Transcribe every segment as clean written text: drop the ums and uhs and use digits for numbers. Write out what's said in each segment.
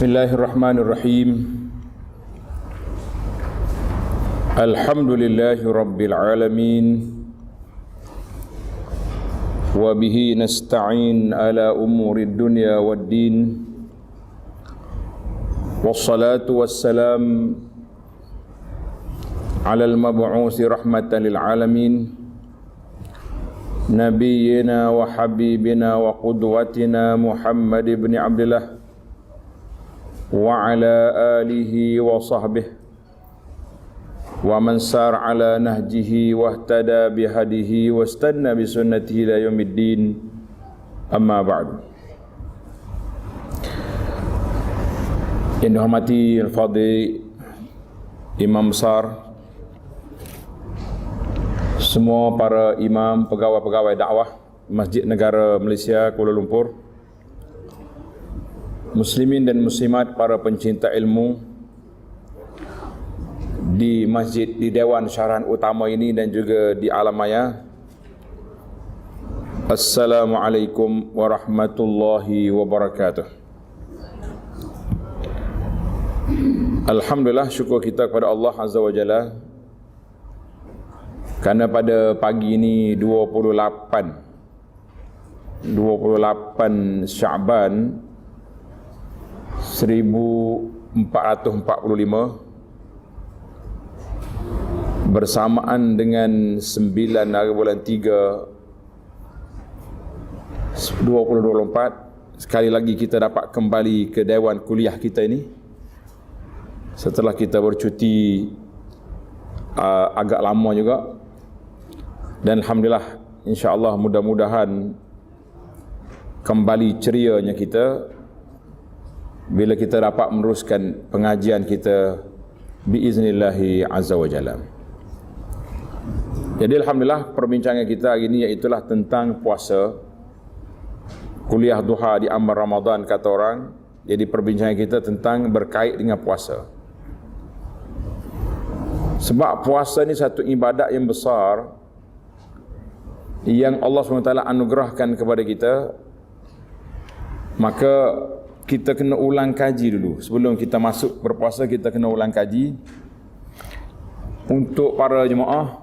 Bismillahirrahmanirrahim. Alhamdulillahi rabbil alamin. Wa bihi nasta'in ala umurid dunya waddin. Wassalatu wassalam ala al-mab'uthi rahmatan lil alamin. Nabiyyina wa habibina wa qudwatina Muhammad ibn Abdullah wa ala alihi wa sahbihi wa man sar ala nahjihi wa ihtada bihadihi wa istanna bi sunnatihi ila yaumiddin, amma ba'du. Yang dihormati al-fadhil Imam besar, semua para imam, pegawai-pegawai dakwah Masjid Negara Malaysia Kuala Lumpur, muslimin dan muslimat, para pencinta ilmu di masjid, di Dewan Syarahan Utama ini dan juga di alam maya. Assalamualaikum warahmatullahi wabarakatuh. Alhamdulillah, syukur kita kepada Allah Azza wa Jalla kerana pada pagi ini 28 Syaban 1445 bersamaan dengan 9 hari bulan 3 2024, sekali lagi kita dapat kembali ke dewan kuliah kita ini setelah kita bercuti agak lama juga. Dan alhamdulillah, insya-Allah mudah-mudahan kembali cerianya kita bila kita dapat meneruskan pengajian kita biiznillahi azza wa jalla. Jadi alhamdulillah, perbincangan kita hari ini iaitulah tentang puasa, kuliah duha di amal Ramadan kata orang. Jadi perbincangan kita tentang berkait dengan puasa. Sebab puasa ni satu ibadat yang besar yang Allah SWT anugerahkan kepada kita, maka kita kena ulang kaji dulu. Sebelum kita masuk berpuasa, kita kena ulang kaji. Untuk para jemaah,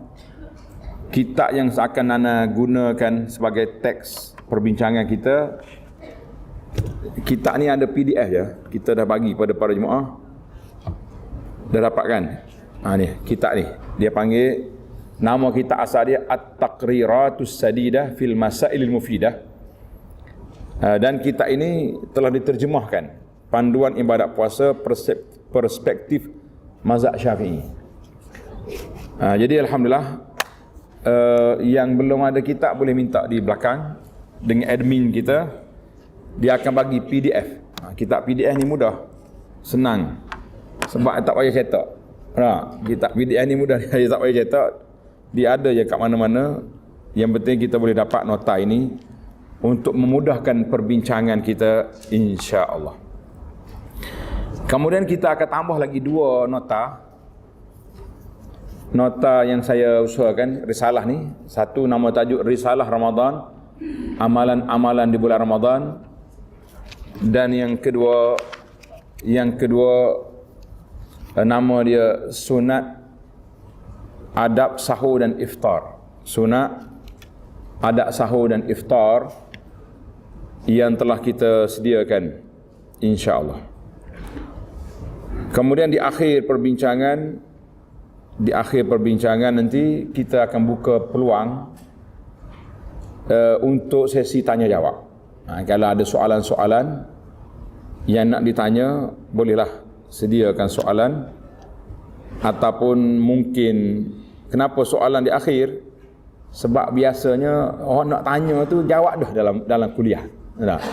kitab yang akan Nana gunakan sebagai teks perbincangan kita, kitab ni ada PDF ya. Kita dah bagi pada para jemaah. Dah dapatkan? Ni, kitab ni. Dia panggil, nama kitab asal dia At-Taqriratus Sadidah fil Masailil Mufidah. Dan kitab ini telah diterjemahkan, panduan ibadat puasa perspektif mazhab Syafi'i. Jadi alhamdulillah, yang belum ada kitab boleh minta di belakang dengan admin kita, dia akan bagi PDF. Kitab PDF ni mudah, senang, sebab tak payah cetak. Kitab PDF ni mudah, dia tak payah cetak, dia ada je kat mana-mana. Yang penting kita boleh dapat nota ini untuk memudahkan perbincangan kita, insya-Allah. Kemudian kita akan tambah lagi 2 nota. Nota yang saya usahakan, risalah ni. Satu nama tajuk Risalah Ramadan, amalan-amalan di bulan Ramadan. Dan yang kedua nama dia Sunat Adab Sahur dan Iftar. Sunat Adab Sahur dan Iftar yang telah kita sediakan, insya-Allah. Kemudian di akhir perbincangan nanti kita akan buka peluang untuk sesi tanya jawab. Kalau ada soalan-soalan yang nak ditanya, bolehlah sediakan soalan. Ataupun mungkin, kenapa soalan di akhir? Sebab biasanya orang nak tanya tu jawab dah dalam kuliah. Tak?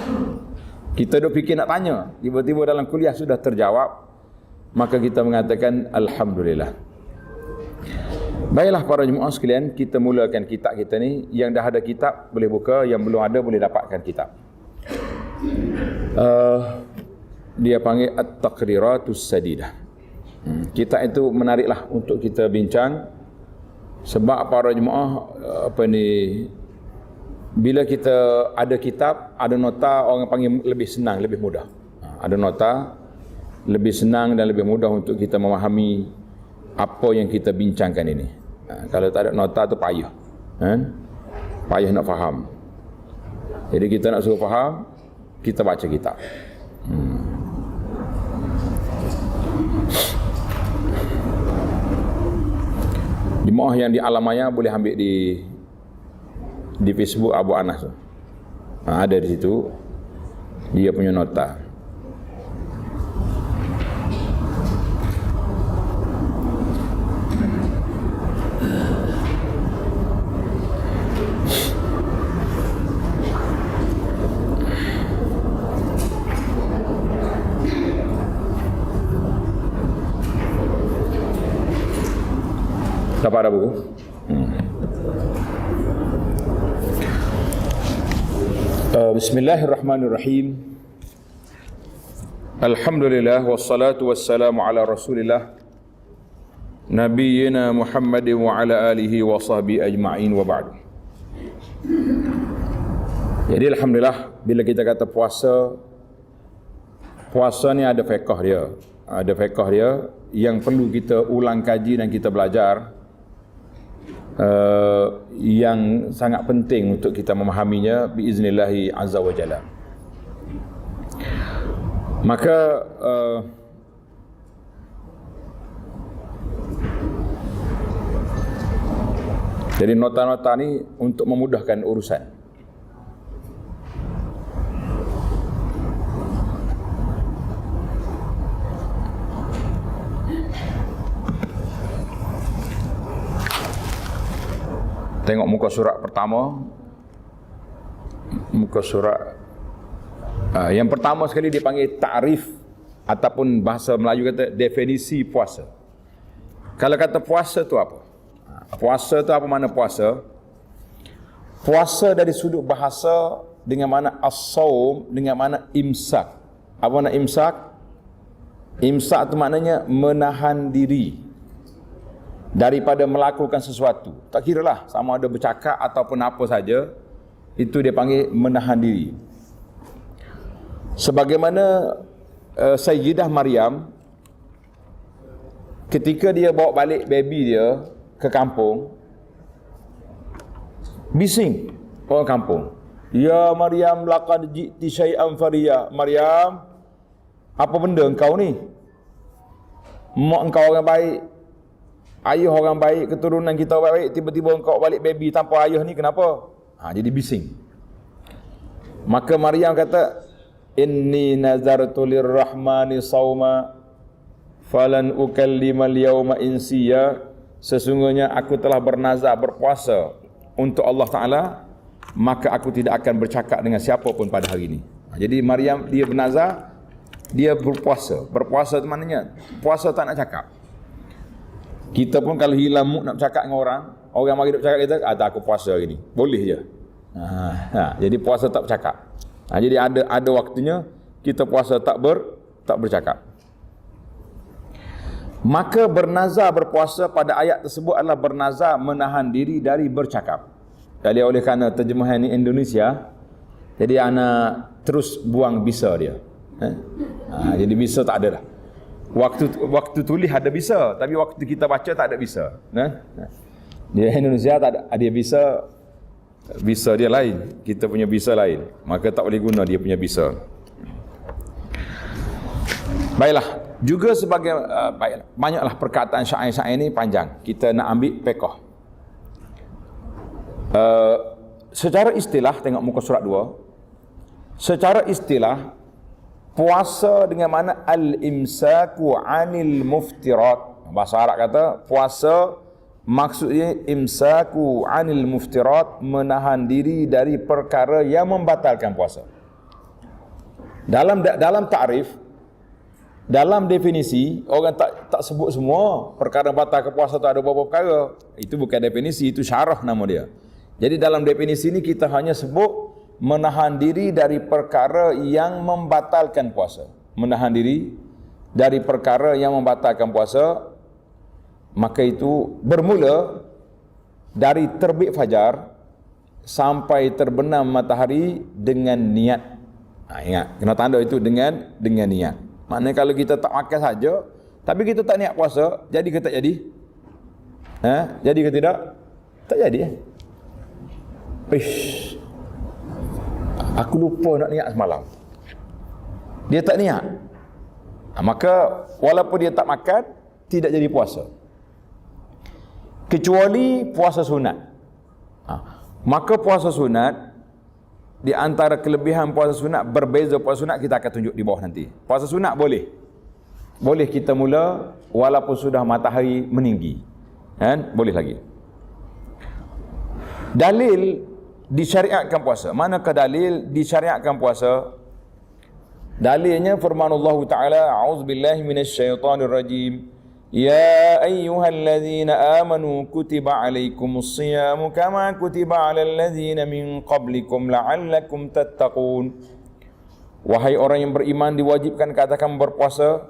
Kita duk fikir nak tanya, tiba-tiba dalam kuliah sudah terjawab, maka kita mengatakan alhamdulillah. Baiklah para jemaah sekalian, kita mulakan kitab kita ni. Yang dah ada kitab boleh buka, yang belum ada boleh dapatkan kitab. Dia panggil At-Taqriratus Sadidah. Kitab itu menariklah untuk kita bincang, sebab para jemaah bila kita ada kitab, ada nota, orang panggil lebih senang, lebih mudah. Ada nota, lebih senang dan lebih mudah untuk kita memahami apa yang kita bincangkan ini. Kalau tak ada nota tu payah. Payah nak faham. Jadi kita nak suruh faham, kita baca kitab. Jemaah yang di Alamaya boleh ambil di Facebook Abu Anas tu. Ada di situ dia punya nota. Siapa ada buku? Bismillahirrahmanirrahim. Alhamdulillah wassalatu wassalamu ala Rasulillah Nabiyyina Muhammadin wa ala alihi wa sahbihi ajma'in wa ba'd. Jadi alhamdulillah bila kita kata puasa ni ada fiqh dia. Ada fiqh dia yang perlu kita ulang kaji dan kita belajar. Yang sangat penting untuk kita memahaminya biiznillahi azza wa jalla. Maka jadi nota-nota ni untuk memudahkan urusan. Tengok muka surat pertama. Muka surat yang pertama sekali dia panggil ta'rif, ataupun bahasa Melayu kata definisi puasa. Kalau kata puasa tu apa? Puasa tu apa makna puasa? Puasa dari sudut bahasa dengan makna as-saum, dengan makna imsak. Apa makna imsak? Imsak tu maknanya menahan diri daripada melakukan sesuatu. Tak kiralah sama ada bercakap ataupun apa saja, itu dia panggil menahan diri. Sebagaimana Sayyidah Maryam ketika dia bawa balik baby dia ke kampung, bising orang kampung. Ya Maryam laqad ji'ti syai'an fariya. Maryam, apa benda engkau ni? Mak engkau orang baik, ayah orang baik, keturunan kita baik, tiba-tiba engkau balik baby tanpa ayah ni, kenapa? Jadi bising. Maka Maryam kata, inni nazartu lirrahmani sawma falan ukallima al-yawma insiya. Sesungguhnya aku telah bernazar berpuasa untuk Allah Ta'ala, maka aku tidak akan bercakap dengan siapa pun pada hari ini. Jadi Maryam dia bernazar, dia berpuasa. Berpuasa itu maknanya puasa tak nak cakap. Kita pun kalau hilang mood nak bercakap dengan orang mari nak bercakap kita, tak aku puasa hari ni. Boleh je. Jadi puasa tak bercakap. Jadi ada waktunya kita puasa tak bercakap. Maka bernazar berpuasa pada ayat tersebut adalah bernazar menahan diri dari bercakap. Jadi oleh kerana terjemahan ini Indonesia, jadi anak terus buang bisa dia. Jadi bisa tak ada dah. Waktu tulis ada bisa, tapi waktu kita baca tak ada bisa. Dia Indonesia tak ada, dia bisa dia lain, kita punya bisa lain. Maka tak boleh guna dia punya bisa. Baiklah, juga sebagai baiklah, banyaklah perkataan syair-syair ini panjang. Kita nak ambil fiqh. Secara istilah, tengok muka surat 2. Secara istilah, puasa dengan mana al-imsaku anil muftirat. Bahasa Arab kata puasa maksudnya imsaku anil muftirat, menahan diri dari perkara yang membatalkan puasa. Dalam ta'rif, dalam definisi, orang tak sebut semua perkara batal ke puasa tu ada beberapa perkara. Itu bukan definisi, itu syarah nama dia. Jadi dalam definisi ini kita hanya sebut menahan diri dari perkara yang membatalkan puasa. Menahan diri dari perkara yang membatalkan puasa, maka itu bermula dari terbit fajar sampai terbenam matahari dengan niat. Ingat, kena tanda itu dengan niat. Maknanya kalau kita tak makan saja, tapi kita tak niat puasa, jadi ke tak jadi? Jadi ke tidak? Tak jadi. Ish. Aku lupa nak niat semalam. Dia tak niat. Maka walaupun dia tak makan, tidak jadi puasa. Kecuali puasa sunat. Maka puasa sunat, di antara kelebihan puasa sunat, berbeza puasa sunat, kita akan tunjuk di bawah nanti. Puasa sunat boleh. Boleh kita mula walaupun sudah matahari meninggi. Kan? Boleh lagi. Dalil disyariatkan puasa. Manakah dalil disyariatkan puasa? Dalilnya firman Allah Ta'ala, a'udzubillahi minasyaitanir rajim. Ya ayyuhalladzina amanu kutiba alaikumus siyamu kama kutiba alal ladzina min qablikum la'allakum tattaqun. Wahai orang yang beriman, diwajibkan katakan berpuasa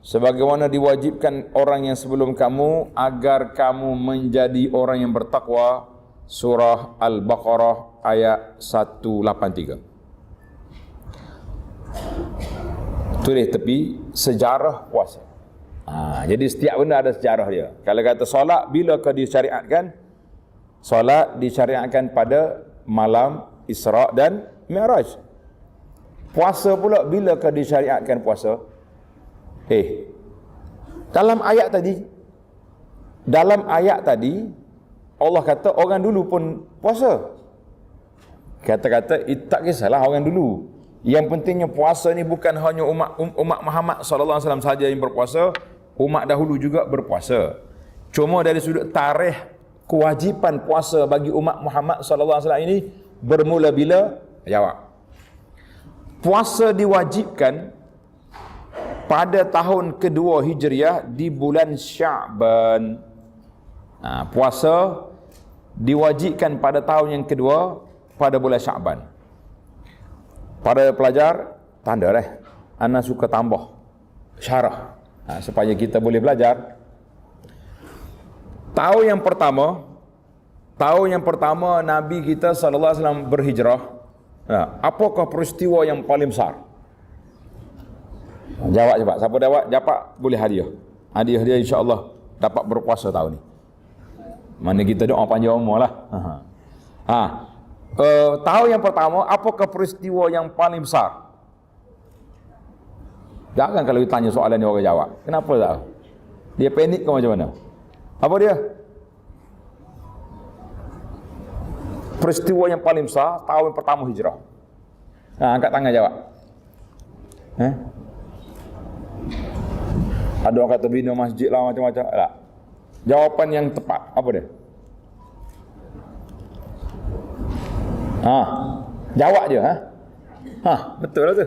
sebagaimana diwajibkan orang yang sebelum kamu, agar kamu menjadi orang yang bertakwa. Surah Al-Baqarah ayat 183. Tulis tepi sejarah puasa. Jadi setiap benda ada sejarah dia. Kalau kata solat, bilakah disyariatkan? Solat disyariatkan pada malam Isra dan Mi'raj. Puasa pula bilakah disyariatkan puasa? Dalam ayat tadi Allah kata orang dulu pun puasa. Kata-kata tak kisahlah orang dulu. Yang pentingnya puasa ni bukan hanya umat Muhammad sallallahu alaihi wasallam saja yang berpuasa, umat dahulu juga berpuasa. Cuma dari sudut tarikh kewajipan puasa bagi umat Muhammad sallallahu alaihi wasallam ini bermula bila? Jawab. Puasa diwajibkan pada tahun kedua Hijriah di bulan Sya'ban. Puasa diwajibkan pada tahun yang kedua pada bulan Sya'ban. Para pelajar, tanda ana suka tambah syarah supaya kita boleh belajar. Tahun yang pertama Nabi kita sallallahu alaihi wasallam berhijrah. Apakah peristiwa yang paling besar? Jawab cepat. Siapa jawab boleh hadiah. Hadiah dia insya-Allah dapat berpuasa tahun ni. Mana kita doa panjang umur lah. Tahun yang pertama, apakah peristiwa yang paling besar? Jangan kalau ditanya soalan ni orang jawab. Kenapa tak? Dia panik ke macam mana? Apa dia? Peristiwa yang paling besar tahun pertama hijrah. Angkat tangan jawab. Ada orang kata bina masjid lah macam-macam. Tak. Jawapan yang tepat apa dia? Jawab je. Betul lah tu.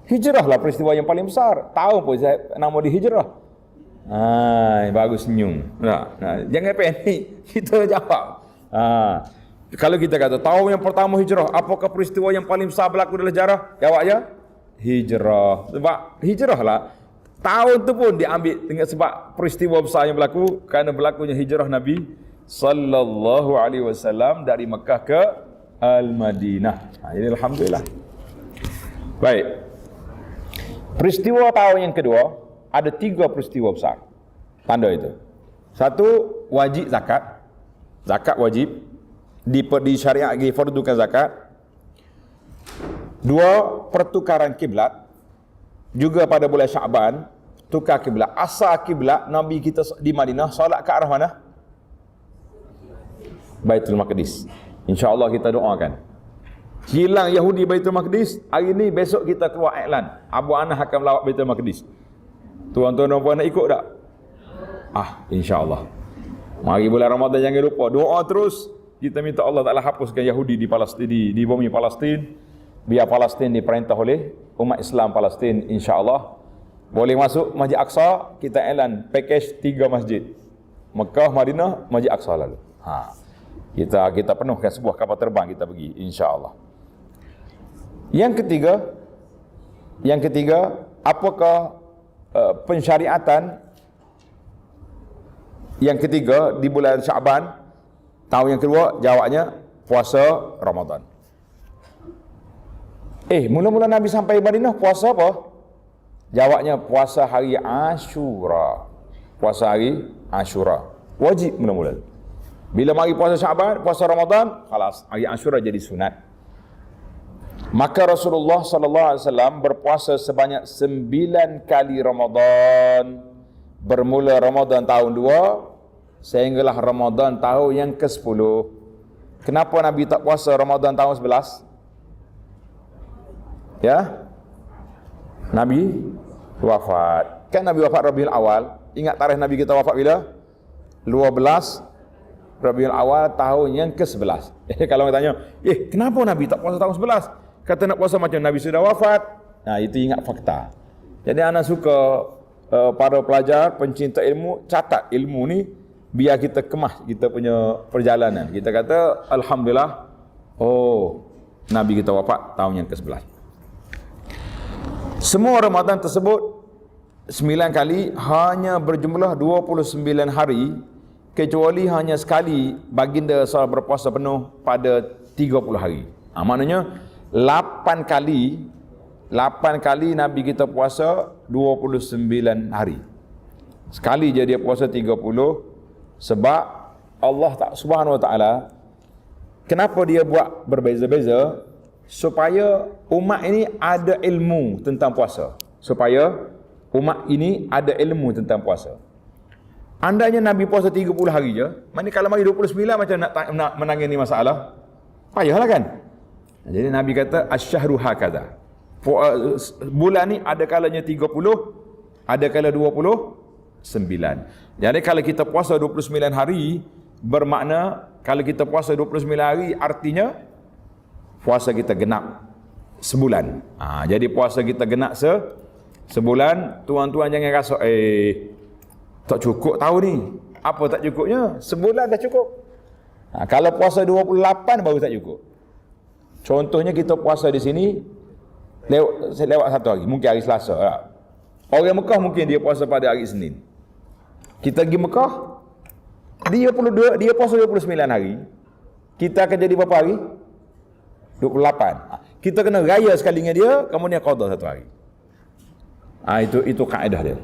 Hijrah lah peristiwa yang paling besar. Tahu pun saya nama dia hijrah. Bagus senyum. Jangan panik. Kita jawab. Kalau kita kata tahun yang pertama hijrah, apakah peristiwa yang paling besar berlaku dalam sejarah? Jawab je hijrah. Sebab hijrah lah. Tahun tu pun diambil dengan sebab peristiwa besar yang berlaku kerana berlakunya hijrah Nabi sallallahu alaihi wasallam dari Mekah ke Al-Madinah. Jadi alhamdulillah. Baik. Peristiwa tahun yang kedua, ada 3 peristiwa besar. Tanda itu. 1, wajib zakat. Zakat wajib. Disyariat difardukan zakat. 2, pertukaran kiblat. Juga pada bulan Sya'ban, tukar kiblat. Asal kiblat Nabi kita di Madinah solat ke arah mana? Baitul Maqdis. InsyaAllah kita doakan. Hilang Yahudi Baitul Maqdis, hari ni besok kita keluar iklan. Abu Anas akan melawat Baitul Maqdis. Tuan-tuan dan puan nak ikut tak? InsyaAllah. Mari bulan Ramadan jangan lupa. Doa terus. Kita minta Allah Ta'ala hapuskan Yahudi di Palestin, di bumi Palestin. Biar Palestin diperintah oleh umat Islam Palestin, insyaAllah. Boleh masuk Masjid Aqsa, kita iklan package 3 masjid. Mekah, Madinah, Masjid Aqsa lalu. Kita penuhkan sebuah kapal terbang kita pergi, insya-Allah. Yang ketiga, apakah pensyariatan yang ketiga di bulan Sya'ban tahun yang kedua? Jawabnya puasa Ramadan. Mula-mula Nabi sampai Madinah puasa apa? Jawabnya puasa hari Ashura. Puasa hari Ashura. Wajib mula-mula. Bila mari puasa Syaban, puasa Ramadan, khalas, hari Ashura jadi sunat. Maka Rasulullah sallallahu alaihi wasallam berpuasa sebanyak 9 kali Ramadan. Bermula Ramadan tahun 2 sehinggalah Ramadan tahun yang ke-10. Kenapa Nabi tak puasa Ramadan tahun 11? Ya? Nabi wafat. Kan Nabi wafat Rabiul Awal. Ingat tarikh Nabi kita wafat bila? 12 Rabiul Awal tahun yang ke-11. Kalau orang tanya, kenapa Nabi tak puasa tahun 11? Kata nak puasa macam Nabi sudah wafat. Nah, itu ingat fakta. Jadi anak suka para pelajar, pencinta ilmu, catat ilmu ni biar kita kemas kita punya perjalanan. Kita kata, Alhamdulillah, Nabi kita wafat tahun yang ke-11. Semua Ramadan tersebut 9 kali hanya berjumlah 29 hari, kecuali hanya sekali baginda SAW berpuasa penuh pada 30 hari. Maknanya 8 kali Nabi kita puasa 29 hari. Sekali je dia puasa 30, sebab Allah Subhanahu Wa Taala kenapa dia buat berbeza-beza? Supaya umat ini ada ilmu tentang puasa. Supaya umat ini ada ilmu tentang puasa. Andainya Nabi puasa 30 hari je, mana kalau mari 29 macam nak menangani masalah? Payahlah kan? Jadi Nabi kata asyhru hakadha. Bulan ni ada kalanya 30, ada kala 29. Jadi kalau kita puasa 29 hari, bermakna kalau kita puasa 29 hari artinya puasa kita genap sebulan. Jadi puasa kita genap sebulan. Tuan-tuan jangan rasa tak cukup tahun ni. Apa tak cukupnya? Sebulan dah cukup. Kalau puasa 28 baru tak cukup. Contohnya kita puasa di sini lewat satu hari, mungkin hari Selasa. Orang Mekah mungkin dia puasa pada hari Senin. Kita pergi Mekah, dia puasa 29 hari. Kita akan jadi berapa hari? 28. Kita kena raya sekali dengan dia, kemudian qada satu hari. Itu kaedah dia.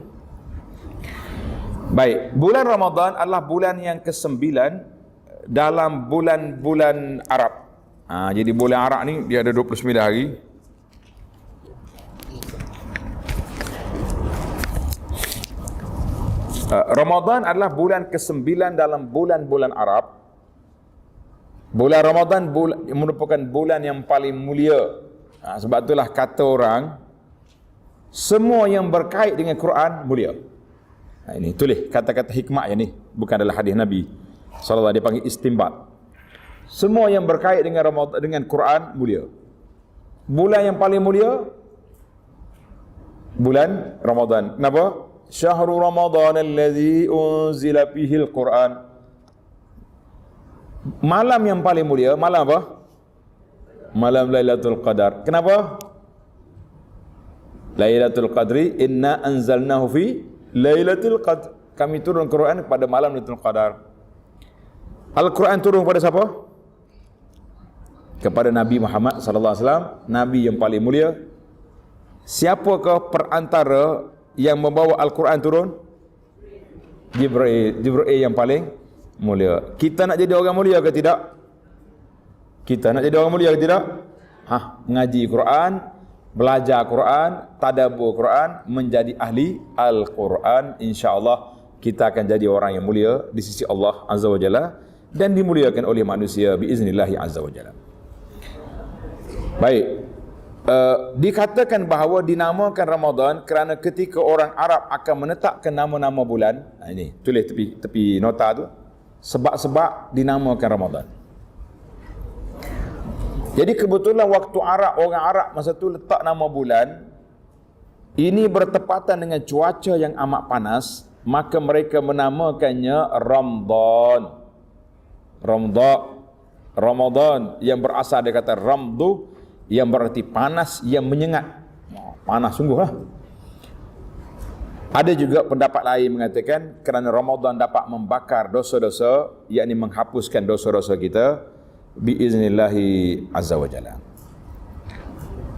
Baik, bulan Ramadan adalah bulan yang ke-9 dalam bulan-bulan Arab. Jadi bulan Arab ni dia ada 29 hari. Ramadan adalah bulan ke-9 dalam bulan-bulan Arab. Bulan Ramadan merupakan bulan yang paling mulia. Sebab itulah kata orang, semua yang berkait dengan Quran mulia. Ini tulis kata-kata hikmah yang ni, bukan adalah hadis Nabi sallallahu alaihi wasallam, dia panggil istinbat. Semua yang berkait dengan Ramadan, dengan Quran mulia. Bulan yang paling mulia bulan Ramadan. Kenapa? Syahrul Ramadan allazi unzila fihi al-Quran. Malam yang paling mulia, malam apa? Malam Lailatul Qadar. Kenapa? Lailatul Qadri inna anzalnahu fi Lailatul Qadr. Kami turun Quran pada malam Lailatul Qadar. Al-Quran turun kepada siapa? Kepada Nabi Muhammad sallallahu alaihi wasallam, nabi yang paling mulia. Siapakah perantara yang membawa Al-Quran turun? Jibril yang paling mulia. Kita nak jadi orang mulia ke tidak? Kita nak jadi orang mulia ke tidak? Mengaji Quran, belajar Quran, tadabbur Quran, menjadi ahli Al-Quran, insya-Allah kita akan jadi orang yang mulia di sisi Allah Azza wa Jalla dan dimuliakan oleh manusia biiznillah Azza wa Jalla. Baik. Dikatakan bahawa dinamakan Ramadan kerana ketika orang Arab akan menetapkan nama-nama bulan, ini tulis tepi nota tu, sebab-sebab dinamakan Ramadan. Jadi kebetulan waktu orang Arab masa tu letak nama bulan, ini bertepatan dengan cuaca yang amat panas, maka mereka menamakannya Ramadan yang berasal dari kata ramdu, yang berarti panas, yang menyengat. Panas sungguh lah. Ada juga pendapat lain mengatakan kerana Ramadan dapat membakar dosa-dosa, yakni menghapuskan dosa-dosa kita biiznillahi azza wa jalla.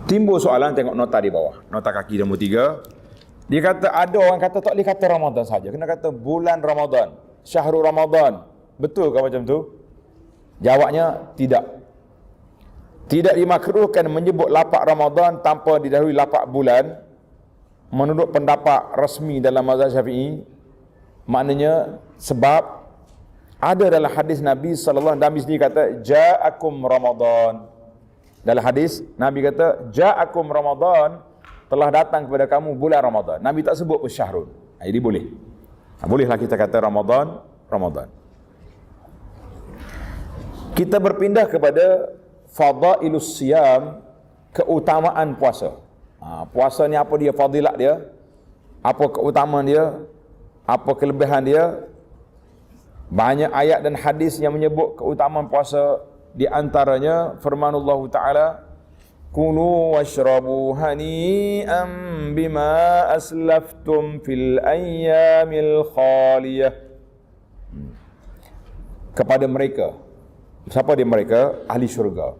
Timbul soalan, tengok nota di bawah, nota kaki nombor 3. Dia kata ada orang kata tak boleh kata Ramadan saja, kena kata bulan Ramadan, syahrul Ramadan. Betul ke macam tu? Jawabnya tidak. Tidak dimakruhkan menyebut lapak Ramadan tanpa didahului lapak bulan menurut pendapat rasmi dalam mazhab Syafi'i. Maknanya sebab ada dalam hadis Nabi sallallahu alaihi wasallam, Nabi sendiri kata ja'akum Ramadan. Dalam hadis Nabi kata ja'akum Ramadan, telah datang kepada kamu bulan Ramadan. Nabi tak sebut pun syahrul. Jadi boleh. Bolehlah kita kata Ramadan, Ramadan. Kita berpindah kepada fadailus siyam, keutamaan puasa. Puasa ni apa dia fadilat dia? Apa keutamaan dia? Apa kelebihan dia? Banyak ayat dan hadis yang menyebut keutamaan puasa. Di antaranya firmanullah Ta'ala, kulu washrabu hani'an bima aslaftum fil ayyamil khaliyah. Kepada mereka, siapa dia mereka? Ahli syurga.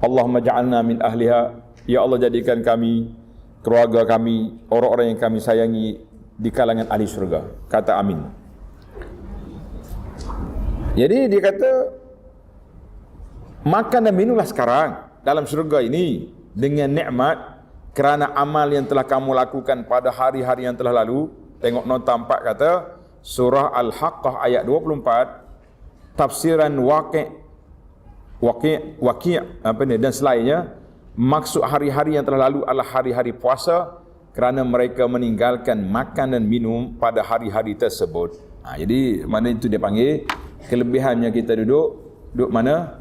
Allahumma ja'alna min ahliha. Ya Allah, jadikan kami, keluarga kami, orang-orang yang kami sayangi di kalangan ahli syurga. Kata amin. Jadi dia kata makan dan minumlah sekarang dalam syurga ini dengan nikmat kerana amal yang telah kamu lakukan pada hari-hari yang telah lalu. Tengok nota 4 kata surah Al-Haqqah ayat 24, tafsiran waqi' apa ni dan selainnya. Maksud hari-hari yang telah lalu adalah hari-hari puasa kerana mereka meninggalkan makan dan minum pada hari-hari tersebut. Jadi mana itu dia panggil kelebihannya kita duduk mana?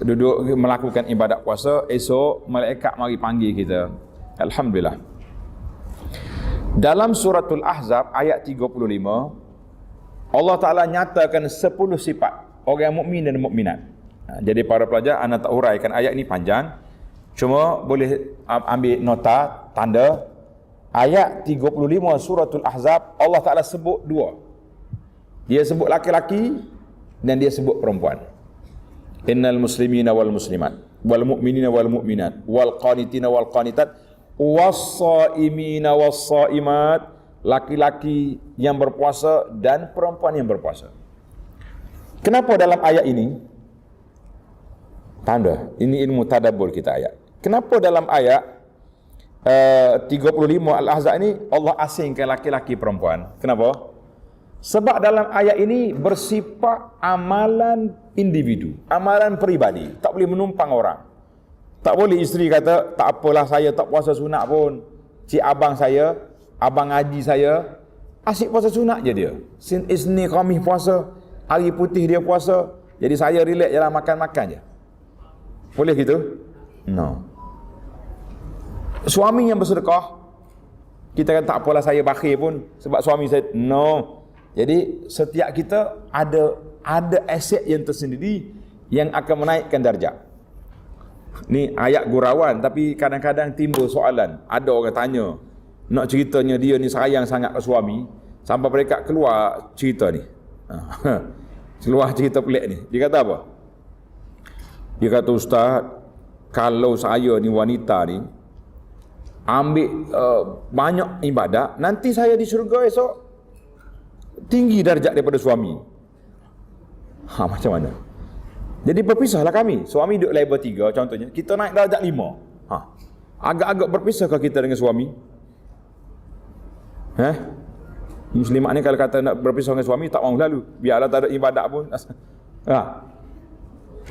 Duduk melakukan ibadat puasa, esok malaikat mari panggil kita. Alhamdulillah. Dalam suratul Ahzab ayat 35, Allah Ta'ala nyatakan 10 sifat orang mukmin dan mukminat. Jadi para pelajar, anda tak huraikan ayat ini panjang, cuma boleh ambil nota, tanda. Ayat 35 suratul Ahzab, Allah Ta'ala sebut dua. Dia sebut laki-laki dan dia sebut perempuan. Innal muslimina wal muslimat wal mu'minina wal mu'minat wal qanitina wal qanitat was shaimina was shaimat, laki-laki yang berpuasa dan perempuan yang berpuasa. Kenapa dalam ayat ini? Tanda, ini ilmu tadabbur kita ayat. Kenapa dalam ayat 35 Al-Ahzab ini Allah asingkan laki-laki perempuan? Kenapa? Sebab dalam ayat ini bersifat amalan individu, amalan peribadi, tak boleh menumpang orang. Tak boleh isteri kata, tak apalah saya tak puasa sunat pun, cik abang saya, abang haji saya asyik puasa sunat je dia. Isni Khamis puasa, hari putih dia puasa, jadi saya relax je lah, makan-makan je. Boleh gitu? No. Suami yang bersedekah, kita kan tak apalah saya bakhil pun sebab suami saya. No. Jadi setiap kita ada aset yang tersendiri yang akan menaikkan darjat. Ni ayat gurauan, tapi kadang-kadang timbul soalan. Ada orang tanya, nak ceritanya dia ni sayang sangat ke suami sampai mereka keluar cerita ni. Keluar cerita pelik ni. Dia kata apa? Dia kata, ustaz, kalau saya ni wanita ni ambil banyak ibadat, nanti saya di syurga esok tinggi darjat daripada suami. Macam mana? Jadi berpisahlah kami. Suami duduk level 3 contohnya, kita naik darjat 5. Agak-agak berpisahkah kita dengan suami? Muslimat ni kalau kata nak berpisah dengan suami, tak mahu lalu. Biarlah tak ada ibadat pun.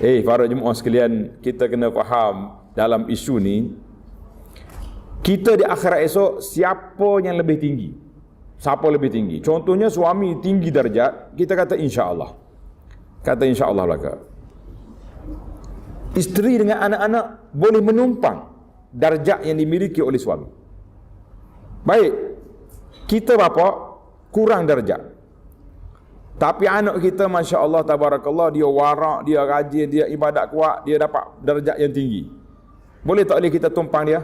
Para jemaah sekalian, kita kena faham dalam isu ni, kita di akhirat esok siapa yang lebih tinggi? Siapa lebih tinggi? Contohnya suami tinggi darjat, kita kata insya-Allah. Kata insya-Allah belaka. Isteri dengan anak-anak boleh menumpang darjat yang dimiliki oleh suami. Baik, kita bapa kurang darjat, tapi anak kita masya-Allah tabarakallah, dia warak, dia rajin, dia ibadat kuat, dia dapat darjat yang tinggi. Boleh tak boleh kita tumpang dia?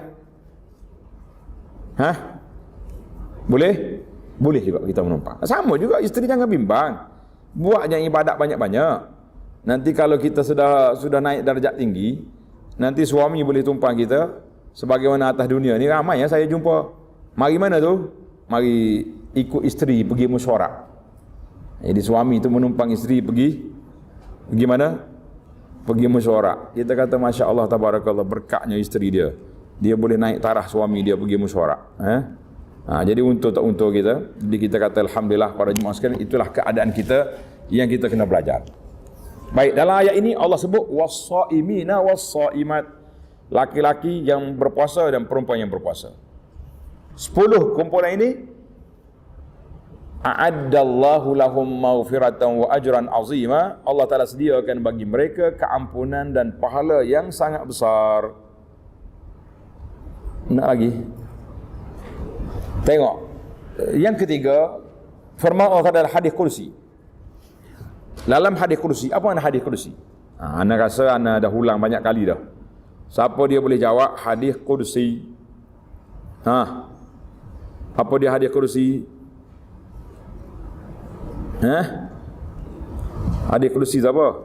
Boleh? Boleh juga kita menumpang. Sama juga isteri, jangan bimbang. Buat yang ibadat banyak-banyak. Nanti kalau kita sudah naik darjat tinggi, nanti suami boleh tumpang kita. Sebagaimana atas dunia ni ramai saya jumpa Mari mana tu? Mari ikut isteri pergi mesyuarat. Jadi suami tu menumpang isteri pergi mana? Pergi mesyuarat. Kita kata Masya Allah tabarakallah, berkatnya isteri dia. Dia boleh naik tarah suami dia pergi mesyuarat. Jadi untuk tak untuk kita. Jadi kita kata alhamdulillah para jemaah sekalian, itulah keadaan kita yang kita kena belajar. Baik, dalam ayat ini Allah sebut was-saimina was-saimat, laki-laki yang berpuasa dan perempuan yang berpuasa. 10 kumpulan ini a'addallahu lahum maghfiratan wa ajran azima. Allah Taala sediakan bagi mereka keampunan dan pahala yang sangat besar. Nak lagi? Tengok. Yang ketiga, firman Allah Taala dalam hadis kursi. Dalam hadis kursi, apa makna hadis kursi? Ana rasa ana dah ulang banyak kali dah. Siapa dia boleh jawab hadis kursi? Apa dia hadis kursi? Hadis kursi siapa?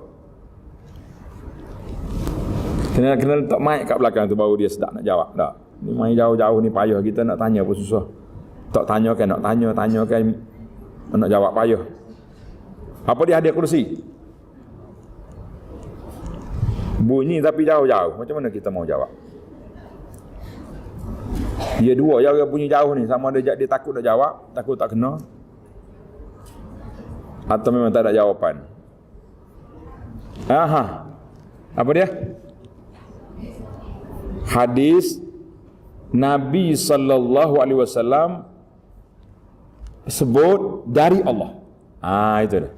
Kena letak mic kat belakang tu baru dia sedap nak jawab. Tak. Ni main jauh-jauh ni payah, kita nak tanya pun susah. Tak tanya kan nak tanya kan nak jawab payah. Apa dia hadis kursi? Bunyi tapi jauh-jauh. Macam mana kita mau jawab? Dia dua yang bunyi jauh ni, sama ada dia takut nak jawab, takut tak kena, atau memang tak ada jawapan. Apa dia? Hadis Nabi sallallahu alaihi wasallam sebut dari Allah. Itu dia.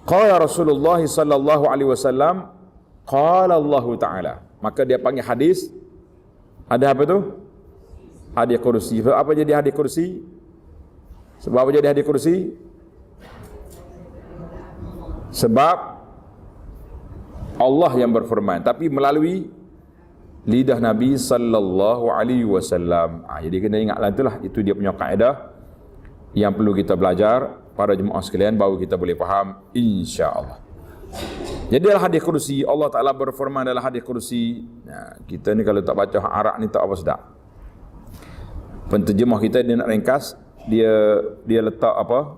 Qala Rasulullah sallallahu alaihi wasallam, qala Allah Taala. Maka dia panggil hadis. Ada apa tu? Hadis kursi. Apa jadi hadis kursi? Sebab apa jadi hadis kursi? Sebab Allah yang berfirman, tapi melalui lidah Nabi sallallahu alaihi wasallam. Jadi kena ingatlah itulah, itu dia punya kaedah yang perlu kita belajar para jemaah sekalian, baru kita boleh faham insya-Allah. Jadi dalam hadis kursi Allah Taala berfirman dalam hadis kursi. Kita ni kalau tak baca Arab ni tak apa sedap. Penterjemah kita dia nak ringkas, dia letak apa?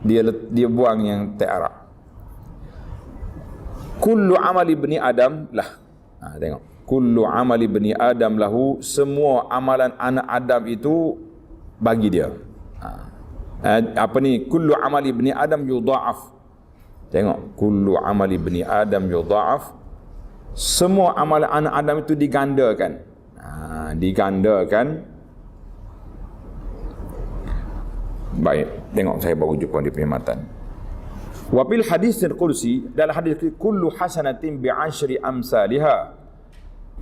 Dia buang yang tak Arab. Kullu amali ibni Adam lah. Tengok. Kullu amali ibni Adam lahu, semua amalan anak Adam itu bagi dia. Apa ni? Kullu amali ibni Adam yudha'af. Tengok. Kullu amali ibni Adam yudha'af. Semua amalan anak Adam itu digandakan. Digandakan. Baik, tengok saya baru jumpa di perkhidmatan. Wa bil hadisil qudsi, dalam hadis kullu hasanatin bi 'ashri amsalha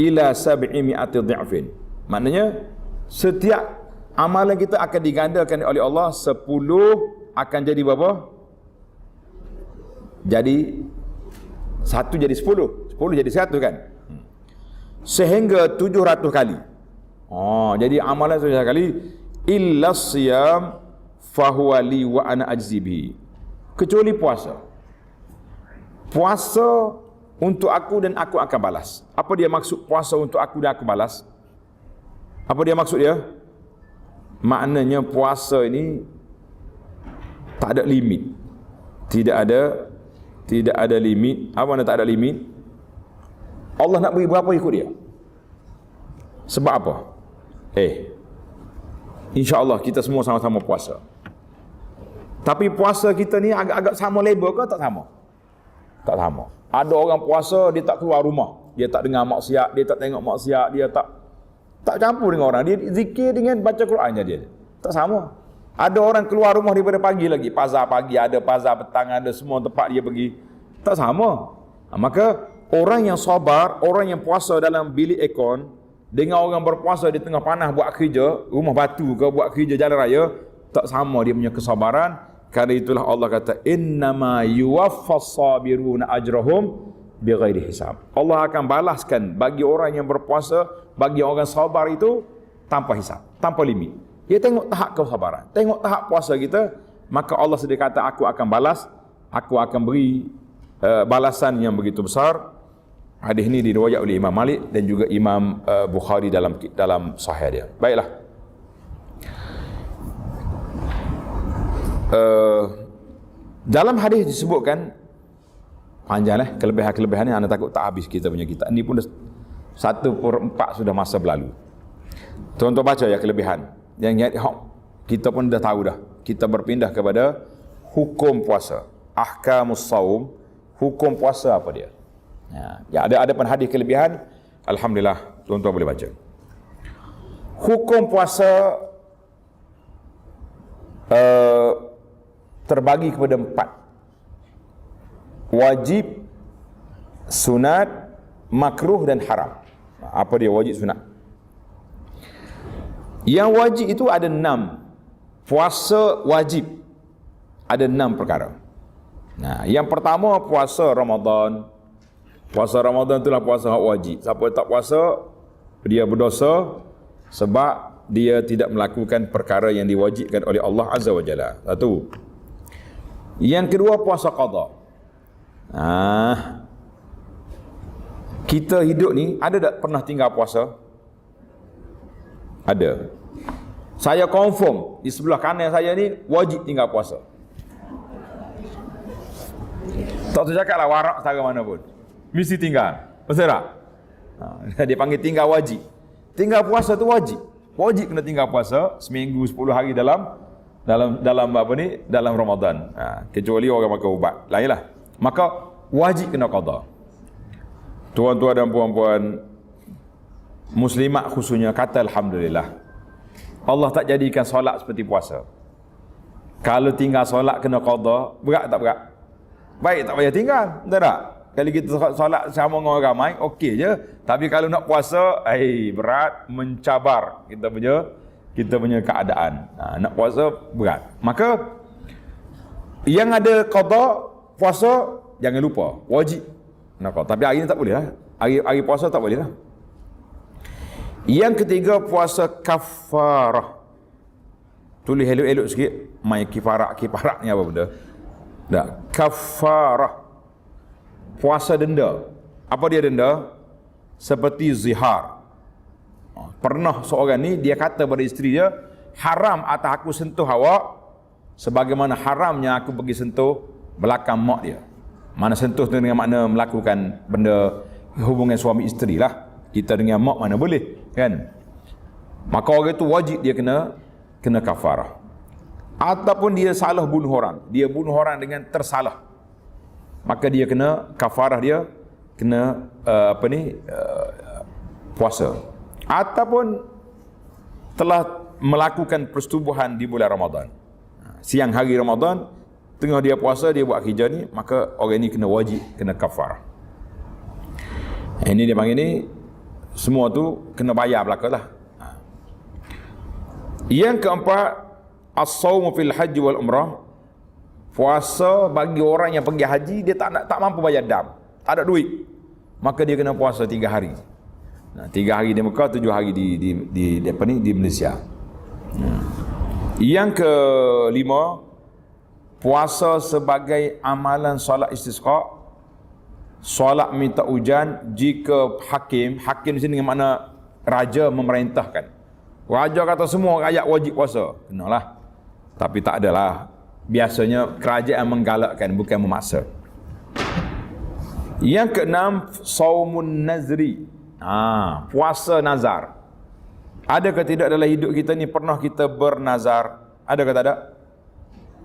ila 700 dha'fin. Maknanya setiap amalan kita akan digandakan oleh Allah, 10 akan jadi berapa? Jadi 1 jadi 10, 10 jadi 1 kan? Sehingga 700 kali. Jadi amalan 700 kali illa siyam fahuwa li wa ana ajzibi, kecuali puasa. Puasa untuk aku dan aku akan balas. Apa dia maksud puasa untuk aku dan aku balas? Apa dia maksud dia? Maknanya puasa ini tak ada limit. Tidak ada limit. Apa makna tak ada limit? Allah nak beri berapa ikut dia. Sebab apa? InsyaAllah kita semua sama-sama puasa. Tapi puasa kita ni agak-agak sama level ke tak sama? Tak sama. Ada orang puasa dia tak keluar rumah, dia tak dengar maksiat, dia tak tengok maksiat, dia tak campur dengan orang, dia zikir dengan baca Qurannya dia. Tak sama. Ada orang keluar rumah daripada pagi lagi, pasar pagi ada, pasar petang ada, semua tempat dia pergi. Tak sama. Maka orang yang sabar, orang yang puasa dalam bilik aircon dengan orang berpuasa di tengah panas buat kerja, rumah batu ke buat kerja jalan raya, tak sama dia punya kesabaran. Karena itulah Allah kata innama yuwaffas sabiruna ajrahum bighairi hisab. Allah akan balaskan bagi orang yang berpuasa, bagi orang sabar itu tanpa hisab, tanpa limit. Dia tengok tahap kesabaran, tengok tahap puasa kita, maka Allah sedia kata aku akan balas, aku akan beri balasan yang begitu besar. Hadis ini diriwayatkan oleh Imam Malik dan juga Imam Bukhari dalam sahih dia. Baiklah. dalam hadis disebutkan panjang kelebihan-kelebihan yang anda takut tak habis kita punya kitab. Ini pun 1/4 sudah masa berlalu. Tuan-tuan baca ya kelebihan. Yang kita pun dah tahu dah. Kita berpindah kepada hukum puasa. Ahkamus saum, hukum puasa apa dia? Ya, ada pun hadis kelebihan. Alhamdulillah, tuan-tuan boleh baca. Hukum puasa terbagi kepada 4. Wajib, sunat, makruh dan haram. Apa dia wajib, sunat? Yang wajib itu ada 6. Puasa wajib ada 6 perkara. Yang pertama puasa Ramadan. Puasa Ramadan itulah puasa hak wajib. Siapa tak puasa, dia berdosa sebab dia tidak melakukan perkara yang diwajibkan oleh Allah Azza wa Jalla. Satu. Yang kedua puasa qada. Kita hidup ni ada tak pernah tinggal puasa? Ada. Saya confirm di sebelah kanan saya ni wajib tinggal puasa. Tak tercakap lah warak setara mana pun. Mesti tinggal. Betul tak? Dia panggil tinggal wajib. Tinggal puasa tu wajib. Wajib kena tinggal puasa seminggu 10 hari dalam apa ni? Dalam Ramadan. Kecuali orang makan ubat. Lainlah. Maka wajib kena qada. Tuan-tuan dan puan-puan muslimat khususnya kata alhamdulillah. Allah tak jadikan solat seperti puasa. Kalau tinggal solat kena qada, berat tak berat? Baik tak payah tinggal, betul tak? Kalau kita solat sama dengan orang ramai, okey je. Tapi kalau nak puasa, berat, mencabar kita punya keadaan. Nak puasa berat. Maka yang ada qada puasa jangan lupa, wajib nak qada. Tapi hari ni tak boleh lah. Hari puasa tak boleh lah. Yang ketiga puasa kafarah. Tulis elok-elok sikit. Mai kifarah ni apa benda? Tak, kafarah. Puasa denda. Apa dia denda? Seperti zihar. Pernah seorang ni dia kata pada isteri dia, haram atas aku sentuh awak sebagaimana haramnya aku pergi sentuh belakang mak dia. Mana sentuh tu dengan makna melakukan benda hubungan suami isteri lah. Kita dengan mak mana boleh, kan? Maka orang itu wajib dia kena kafarah. Ataupun dia salah bunuh orang, dia bunuh orang dengan tersalah, maka dia kena kafarah, dia kena puasa. Ataupun telah melakukan persetubuhan di bulan Ramadan, siang hari Ramadan, tengah dia puasa, dia buat kerja ni, maka orang ni kena wajib kena kafarah. Ini dia panggil ni, semua tu kena bayar belaka lah. Yang keempat, as-sawmu fil haji wal umrah. Puasa bagi orang yang pergi haji, dia tak mampu bayar dam, tak ada duit, maka dia kena puasa 3 hari. 3 hari di Mekah, 7 hari di Malaysia. Yang kelima, puasa sebagai amalan solat istisqa, solat minta hujan jika hakim di sini dengan makna raja memerintahkan. Raja kata semua rakyat wajib puasa, kenalah. Tapi tak adalah. Biasanya kerajaan menggalakkan, bukan memaksa. Yang keenam, saumun nazri. Puasa nazar. Ada ke tidak dalam hidup kita ni pernah kita bernazar? Ada ke tak ada?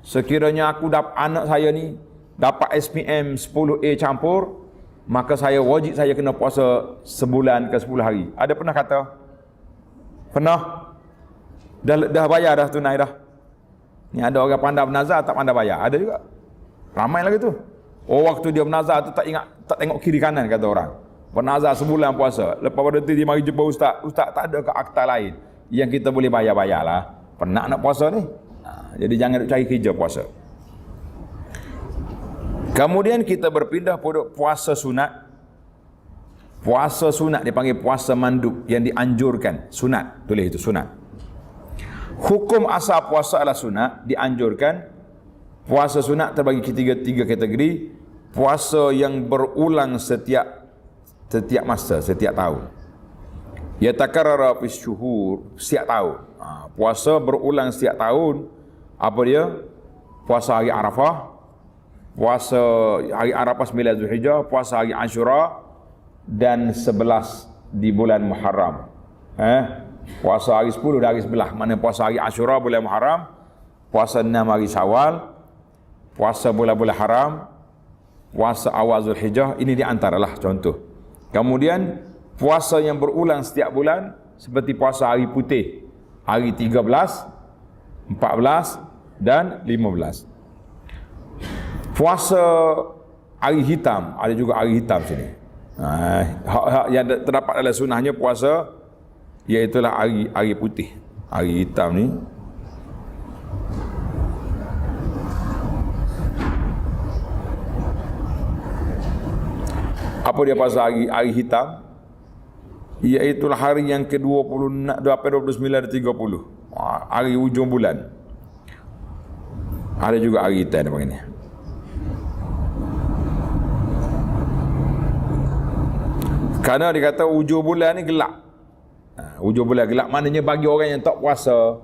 Sekiranya aku anak saya ni dapat SPM 10A campur, maka saya wajib saya kena puasa sebulan ke 10 hari. Ada pernah kata? Pernah? Dah bayar dah, tunai dah. Ni ada orang pandai bernazar, tak pandai bayar. Ada juga. Ramai lagi tu. Waktu dia bernazar tu tak tengok kiri kanan, kata orang. Bernazar sebulan puasa. Lepas pada tu dia mari jumpa ustaz. Ustaz, tak ada ke akta lain yang kita boleh bayar-bayar lah. Penat nak puasa ni. Jadi jangan cari kerja puasa. Kemudian kita berpindah pada puasa sunat. Puasa sunat dipanggil puasa mandub, yang dianjurkan. Sunat, tulis itu sunat. Hukum asal puasa adalah sunat, dianjurkan. Puasa sunat terbagi tiga kategori. Puasa yang berulang setiap masa, setiap tahun. Yatakarrara fi syuhur, setiap tahun. Puasa berulang setiap tahun. Apa dia? puasa hari Arafah, puasa hari Arafah 9 Zulhijjah, puasa hari Ashura dan 11 di bulan Muharram. Puasa hari 10 dari sebelah. Mana puasa hari Ashura bulan Muharram, puasa 6 hari Syawal, puasa bulan-bulan haram, puasa awal Zulhijjah, ini di antaralah contoh. Kemudian puasa yang berulang setiap bulan seperti puasa hari putih, hari 13, 14 dan 15. Puasa hari hitam, ada juga hari hitam sini. Hak yang terdapat dalam sunnahnya puasa iaitulah hari putih, hari hitam ni. Apa dia puasa hari hitam? Iaitulah hari yang ke-20, 29 dan 30. Hari hujung bulan. Ada juga hari hitam apa ini. Kerana dia kata hujung bulan ni gelap. Hujung bulan gelap maknanya bagi orang yang tak puasa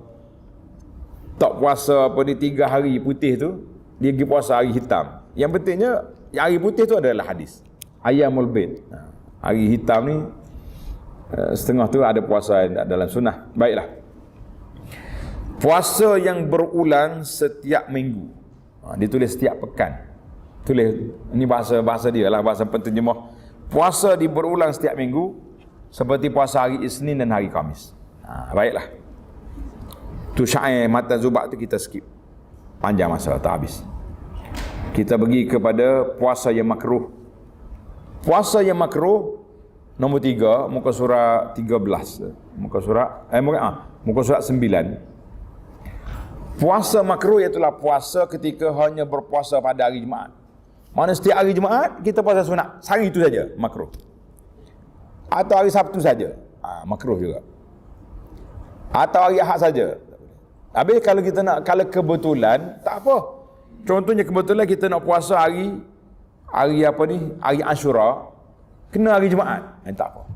apa ni 3 hari putih tu, dia pergi puasa hari hitam. Yang pentingnya hari putih tu adalah hadis. Ayyamul bid. Hari hitam ni setengah tu ada puasa dalam sunnah. Baiklah. Puasa yang berulang setiap minggu. Ditulis setiap pekan. Tulis, ini bahasa dia lah, bahasa penterjemah. Puasa berulang setiap minggu seperti puasa hari Isnin dan hari Khamis. Baiklah. Tu syair matan Zubak tu kita skip. Panjang masa, tak habis. Kita pergi kepada puasa yang makruh. Puasa yang makruh nombor 3, muka surat 13. Muka surat 9. Puasa makruh iaitulah puasa ketika hanya berpuasa pada hari Jumaat. Mana setiap hari Jumaat kita puasa sunat, sehari itu saja makruh. Atau hari Sabtu saja, makruh juga. Atau hari Ahad saja. Habis kalau kita nak, kalau kebetulan tak apa. Contohnya kebetulan kita nak puasa hari apa ni? Hari Ashura kena hari Jumaat, tak apa.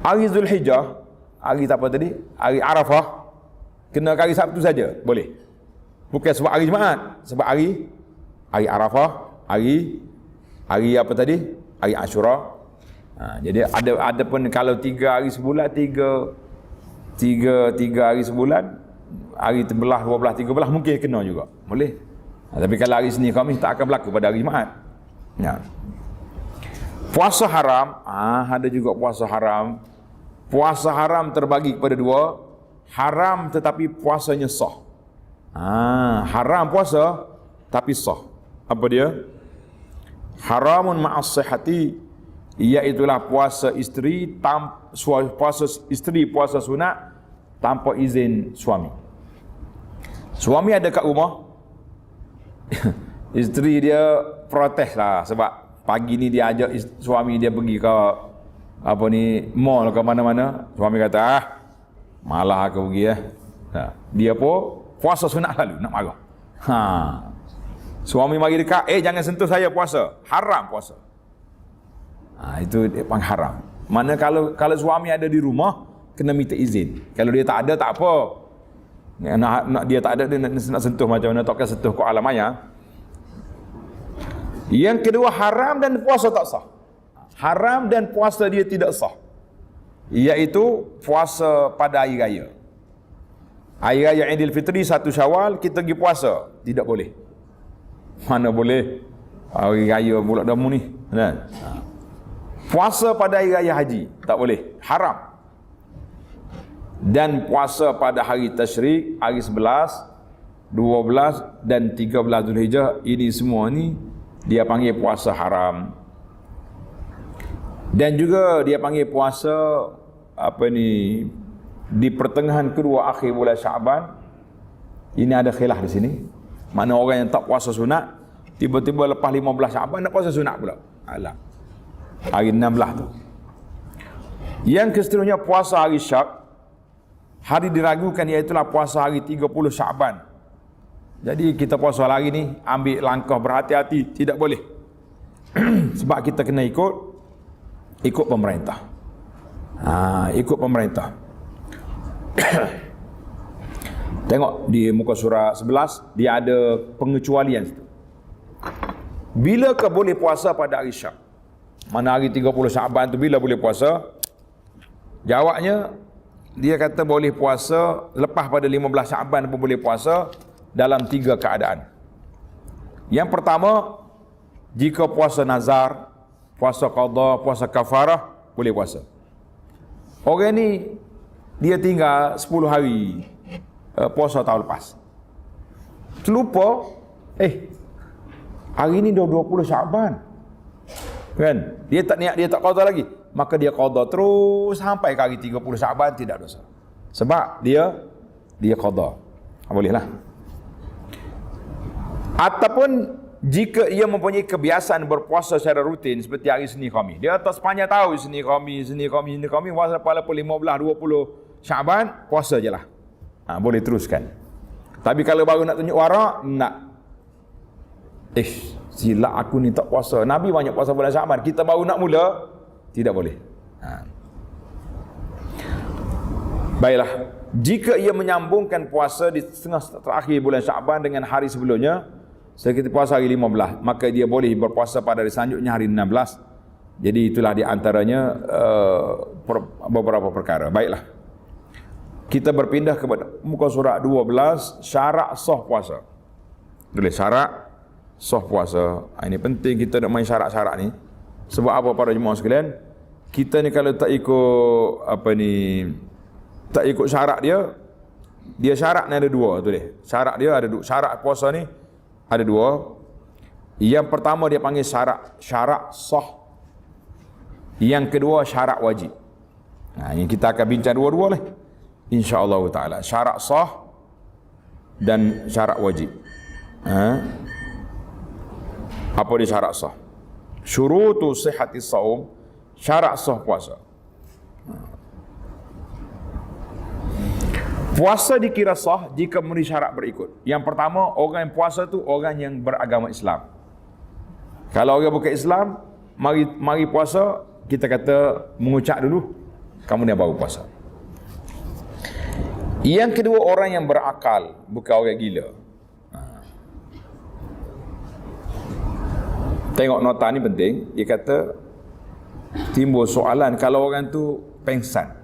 Hari Zulhijjah, hari apa tadi? Hari Arafah kena hari Sabtu saja, boleh. Bukan sebab hari Jumaat, sebab hari Arafah, hari apa tadi? Hari Ashura. Jadi ada pun kalau 3 hari sebulan, 3 hari sebulan, hari terbelah 12 13 mungkin kena juga. Boleh. Tapi kalau hari Senin Khamis tak akan berlaku pada hari Jumaat. Puasa haram, ada juga puasa haram. Puasa haram terbagi kepada 2. Haram tetapi puasanya sah. Haram puasa tapi sah. Apa dia? Haramun ma'as sihhati, iaitulah puasa isteri puasa sunat tanpa izin suami. Suami ada kat rumah, isteri dia protes lah sebab pagi ni dia ajak suami dia pergi ke apa ni, mall ke mana-mana. Suami kata, malah aku pergi dia pun puasa sunat lalu nak marah. Suami mari dekat, jangan sentuh saya puasa. Haram puasa. Itu dia panggil haram. Mana kalau suami ada di rumah kena minta izin. Kalau dia tak ada tak apa. Nak dia tak ada, dia nak sentuh macam mana, takkan sentuh ke alam maya. Yang kedua, haram dan puasa tak sah. Haram dan puasa dia tidak sah, iaitu puasa pada hari raya. Hari raya Aidil Fitri 1 Syawal kita pergi puasa, tidak boleh. Mana boleh hari raya bulan damu ni, kan? Puasa pada hari raya haji tak boleh, haram. Dan puasa pada hari tasyrik, hari 11, 12 dan 13 Zulhijjah, ini semua ni dia panggil puasa haram. Dan juga dia panggil puasa apa ni, di pertengahan kedua akhir bulan Syaban. Ini ada khilaf di sini. Mana orang yang tak puasa sunat tiba-tiba lepas 15 Syaban nak puasa sunat pula. Alah. Hari 16 tu. Yang keseterusnya puasa hari Syak. Hari diragukan iaitulah puasa hari 30 Syaban. Jadi kita puasa hari ni ambil langkah berhati-hati, tidak boleh. Sebab kita kena ikut pemerintah. Ikut pemerintah. Tengok di muka surah 11, dia ada pengecualian situ. Bila ke boleh puasa pada hari Syak? Mana hari 30 Syaban tu bila boleh puasa? Jawabnya, dia kata boleh puasa lepas pada 15 Syaban pun boleh puasa dalam 3 keadaan. Yang pertama, jika puasa nazar, puasa qada, puasa kafarah, boleh puasa. Orang ni dia tinggal 10 hari puasa tahun lepas. Terlupa, hari ni dah 20 Syaban. Kan? Dia tak niat, dia tak qada lagi. Maka dia qada terus sampai ke hari 30 Syaban, tidak dosa. Sebab dia qada. Bolehlah. Ataupun jika ia mempunyai kebiasaan berpuasa secara rutin seperti hari Senin Khamis. Dia tak sepanjang tahun Senin Khamis, puasa walaupun 15, 20 Syaban, puasa je lah. Boleh teruskan. Tapi kalau baru nak tunjuk warak, nak. Silap aku ni tak puasa. Nabi banyak puasa bulan Syaban. Kita baru nak mula, tidak boleh. Baiklah. Jika ia menyambungkan puasa di setengah terakhir bulan Syaban dengan hari sebelumnya, seperti puasa hari 15, maka dia boleh berpuasa pada hari selanjutnya hari 16. Jadi itulah di antaranya beberapa perkara. Baiklah. Kita berpindah kepada muka surat 12, syarat sah puasa. Tulis syarat sah puasa. Ini penting kita nak main syarat-syarat ni. Sebab apa para jemaah sekalian? Kita ni kalau tak ikut tak ikut syarat dia syarat ni ada dua, tulis. Syarat dia ada dua. Syarat puasa ni ada dua. Yang pertama dia panggil syarat sah. Yang kedua syarat wajib. Yang kita akan bincang dua-dua lah, insya-Allah taala. Syarat sah dan syarat wajib. Apa dia syarat sah? Syurutu sihhati shaum, syarat sah puasa. Puasa dikira sah jika memenuhi syarat berikut. Yang pertama, orang yang puasa tu orang yang beragama Islam. Kalau orang bukan Islam, mari puasa, kita kata mengucap dulu, kemudian baru puasa. Yang kedua, orang yang berakal, bukan orang gila. Tengok nota ni penting. Dia kata timbul soalan kalau orang tu pengsan.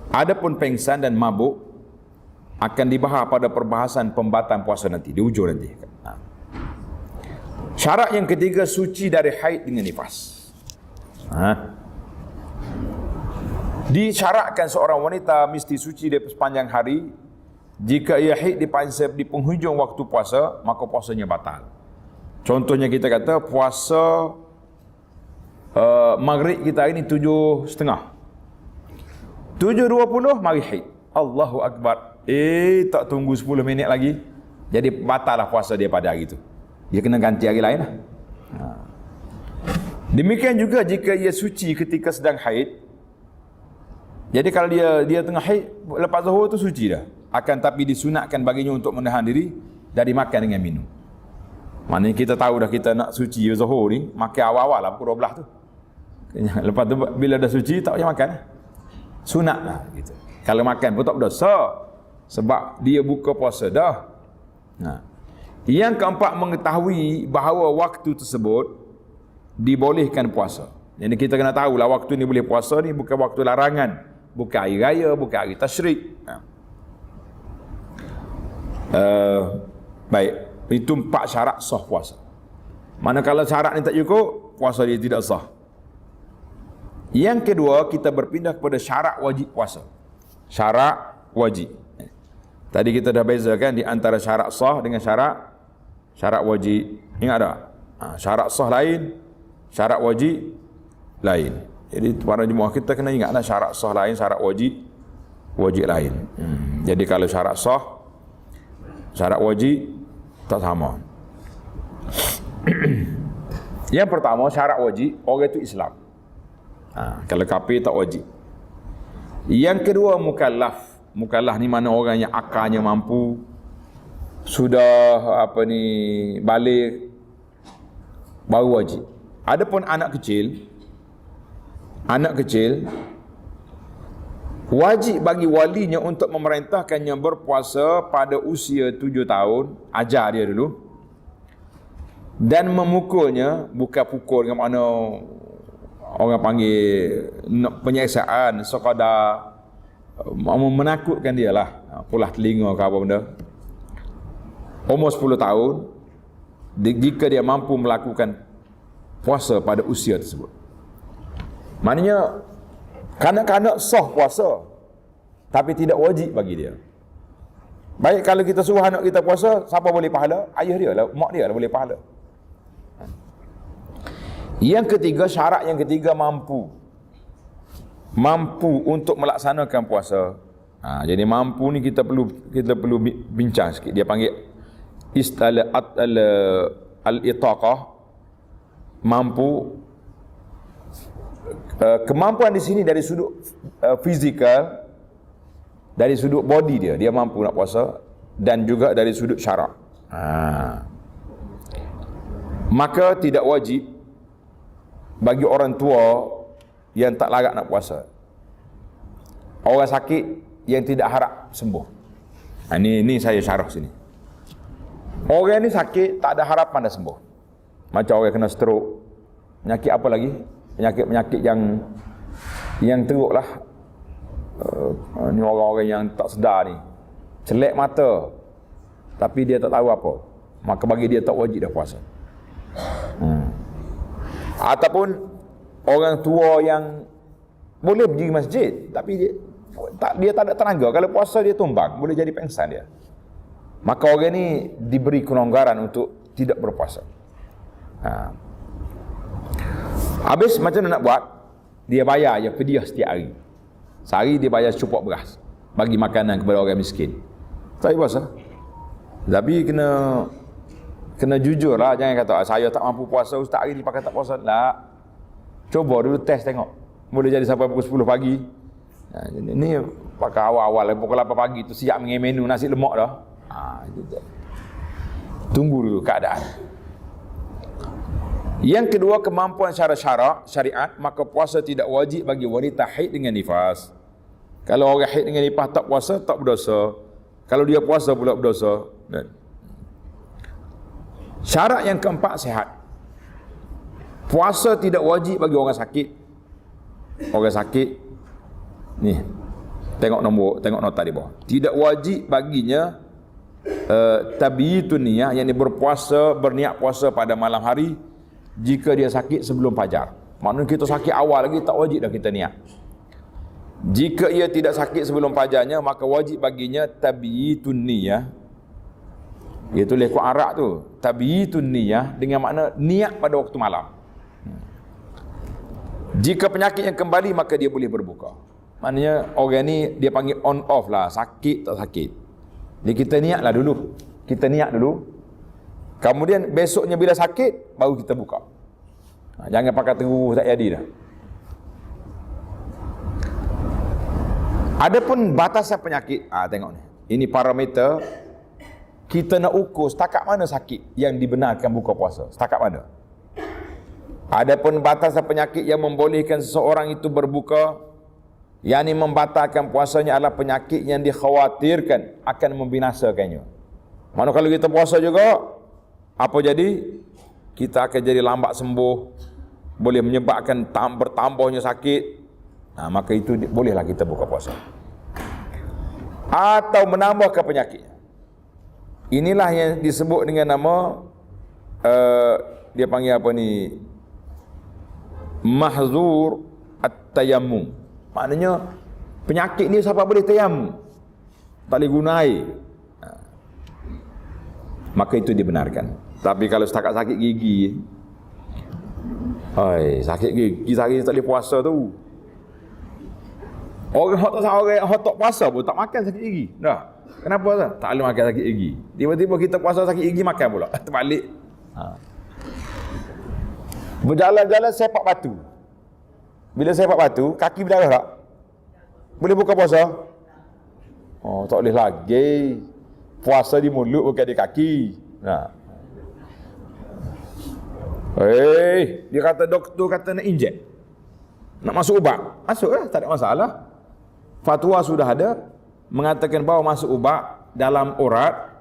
Adapun pengsan dan mabuk akan dibahas pada perbahasan pembatalan puasa nanti, di hujung nanti. Syarat yang ketiga, suci dari haid dengan nifas. Disyaratkan seorang wanita mesti suci di sepanjang hari. Jika ia haid di penghujung waktu puasa, maka puasanya batal. Contohnya kita kata puasa maghrib kita hari ni 7.30. 7.20 mari haid. Allahu Akbar. Tak tunggu 10 minit lagi. Jadi batal lah puasa dia pada hari itu. Dia kena ganti hari lain lah. Demikian juga jika ia suci ketika sedang haid. Jadi kalau dia tengah haid, lepas zuhur tu suci dah. Akan tapi disunatkan baginya untuk menahan diri dari makan dengan minum. Maknanya kita tahu dah kita nak suci zuhur ni, makan awal-awal lah pukul 12 tu. Lepas tu bila dah suci tak payah makan. Sunat lah gitu. Kalau makan pun tak berdosa sebab dia buka puasa dah. Yang keempat, mengetahui bahawa waktu tersebut dibolehkan puasa. Jadi kita kena tahulah waktu ni boleh puasa ni bukan waktu larangan, bukan hari raya, bukan hari tasyrik. Baik, itu 4 syarat sah puasa. Manakala syarat ni tak cukup, puasa dia tidak sah. Yang kedua, kita berpindah kepada syarat wajib puasa. Syarat wajib. Tadi kita dah bezakan di antara syarat sah dengan syarat wajib. Ingat tak? Syarat sah lain, syarat wajib lain. Jadi para jemaah kita kena ingatlah syarat sah lain, syarat wajib lain. Jadi kalau syarat sah, syarat wajib tak sama. Yang pertama, syarat wajib, orang itu Islam. Kalau kafir tak wajib. Yang kedua, mukallaf. Mukallaf ni mana orang yang akalnya mampu, sudah balik, baru wajib. Adapun anak kecil Wajib bagi walinya untuk memerintahkannya berpuasa pada usia 7 tahun, ajar dia dulu. Dan memukulnya, bukan pukul dengan mana orang panggil penyiksaan, sekadar menakutkan dia lah, pulah telinga ke apa benda. Umur 10 tahun, jika dia mampu melakukan puasa pada usia tersebut. Maknanya kanak-kanak sah puasa, tapi tidak wajib bagi dia. Baik kalau kita suruh anak kita puasa, siapa boleh pahala? Ayah dia lah, mak dia lah boleh pahala. Yang ketiga, syarat yang ketiga mampu. Mampu untuk melaksanakan puasa. Jadi mampu ni kita perlu bincang sikit. Dia panggil al-itaqah, mampu. Kemampuan di sini dari sudut fizikal, dari sudut body dia mampu nak puasa, dan juga dari sudut syarak. Maka tidak wajib bagi orang tua yang tak larat nak puasa, orang sakit yang tidak harap sembuh. Ini saya syarah sini. Orang ni sakit tak ada harapan dah sembuh, macam orang kena stroke, penyakit apa lagi, penyakit yang teruk lah. Ni orang-orang yang tak sedar ni, celek mata tapi dia tak tahu apa, maka bagi dia tak wajib dah puasa. Ataupun orang tua yang boleh pergi masjid tapi dia tak ada tenaga, kalau puasa dia tumbang, boleh jadi pengsan dia, maka orang ni diberi kelonggaran untuk tidak berpuasa. Habis macam mana nak buat? Dia bayar je fidyah setiap hari. Sehari dia bayar secupak beras, bagi makanan kepada orang miskin. Tak puasa. Tapi kena jujur lah, jangan kata saya tak mampu puasa ustaz hari ni pakai tak puasa. Tak. Cuba dulu test tengok. Boleh jadi sampai pukul 10 pagi. Ini pakai awal-awal pukul 8 pagi tu siap dengan menu nasi lemak dah. Tunggu dulu keadaan. Yang kedua, kemampuan syariat, maka puasa tidak wajib bagi wanita haid dengan nifas. Kalau orang haid dengan nifas tak puasa, tak berdosa. Kalau dia puasa pula berdosa. Syarat yang keempat, sihat. Puasa tidak wajib bagi orang sakit. Orang sakit ni, tengok nota di bawah. Tidak wajib baginya tabyitun niyah, yang berpuasa, berniat puasa pada malam hari jika dia sakit sebelum fajar. Maknanya kita sakit awal lagi tak wajib dah kita niat. Jika ia tidak sakit sebelum fajarnya, maka wajib baginya tabyitun niyah. Iaitu lekuk arak tu, tabyitun niyah, dengan makna niat pada waktu malam. Jika penyakit yang kembali, maka dia boleh berbuka. Maknanya orang ni dia panggil on off lah, sakit tak sakit. Jadi kita niatlah dulu. Kita niat dulu. Kemudian besoknya bila sakit, baru kita buka. Jangan pakai terus tak jadi dah. Adapun batasan penyakit, tengok ni. Ini parameter kita nak ukur setakat mana sakit yang dibenarkan buka puasa. Setakat mana? Adapun batasan penyakit yang membolehkan seseorang itu berbuka, yakni membatalkan puasanya, adalah penyakit yang dikhawatirkan akan membinasakannya. Mana kalau kita puasa juga, apa jadi? Kita akan jadi lambat sembuh, boleh menyebabkan bertambahnya sakit. Maka itu bolehlah kita buka puasa. Atau menambahkan penyakit. Inilah yang disebut dengan nama dia panggil apa ni, mahzur at-tayammum. Maknanya penyakit ni siapa boleh tayammum, tak boleh guna air, maka itu dibenarkan. Tapi kalau setakat sakit gigi, sakit gigi sehari tak boleh puasa tu. Orang hot tak puasa pun tak makan sakit gigi. Dah. Kenapa tu? Tak boleh makan sakit gigi. Tiba-tiba kita puasa sakit gigi, makan pula. Terbalik. Berjalan-jalan sepak batu. Bila sepak batu, kaki berdarah tak? Boleh buka puasa? Tak boleh lagi. Puasa di mulut bukan di kaki. Dia kata doktor kata nak injek, nak masuk ubat, masuk lah, tak ada masalah. fatwa sudah ada mengatakan bahawa masuk ubat dalam urat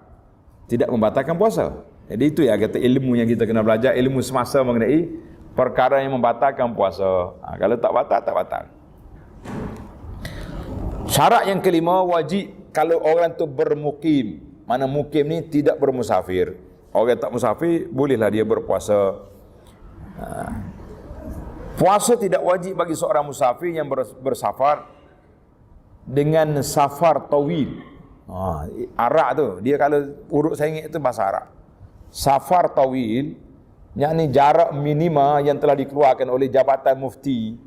tidak membatalkan puasa. Jadi itu ya kata ilmu yang kita kena belajar, ilmu semasa mengenai perkara yang membatalkan puasa. Kalau tak batal, tak batal. Syarat yang kelima, wajib kalau orang tu bermukim. Mana mukim ni tidak bermusafir. Orang tak musafir, bolehlah dia berpuasa. Puasa tidak wajib bagi seorang musafir yang bersafar dengan safar tawil. Arak tu, dia kalau urut sengit tu bahasa Arab. Safar tawil, yakni jarak minima yang telah dikeluarkan oleh Jabatan Mufti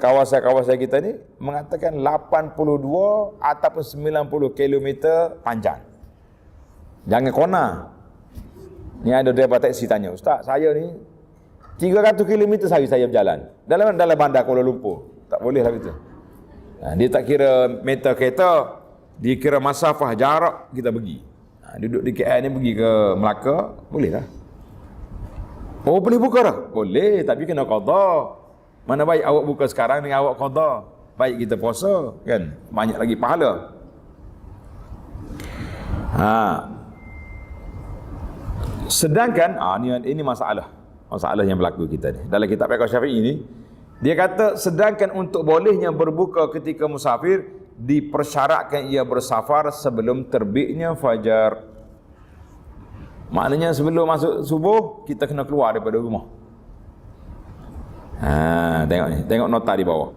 kawasan-kawasan kita ni mengatakan 82 ataupun 90 km panjang. Jangan kona. Ni ada driver taksi tanya, "Ustaz, saya ni 300 km sehari saya berjalan dalam bandar Kuala Lumpur." Tak boleh lah gitu. Dia tak kira meter kereta, dia kira masafah jarak kita pergi. Duduk di KL ni pergi ke Melaka, boleh lah. Oh, boleh buka dah? Boleh, tapi kena qada. Mana baik awak buka sekarang dengan awak qada. Baik kita puasa, kan? Banyak lagi pahala. Sedangkan ini masalah yang berlaku kita ni. Dalam kitab Fiqh Syafi'i ni, dia kata sedangkan untuk bolehnya berbuka ketika musafir dipersyaratkan ia bersafar sebelum terbitnya fajar. Maknanya sebelum masuk subuh kita kena keluar daripada rumah. Tengok ni, tengok nota di bawah.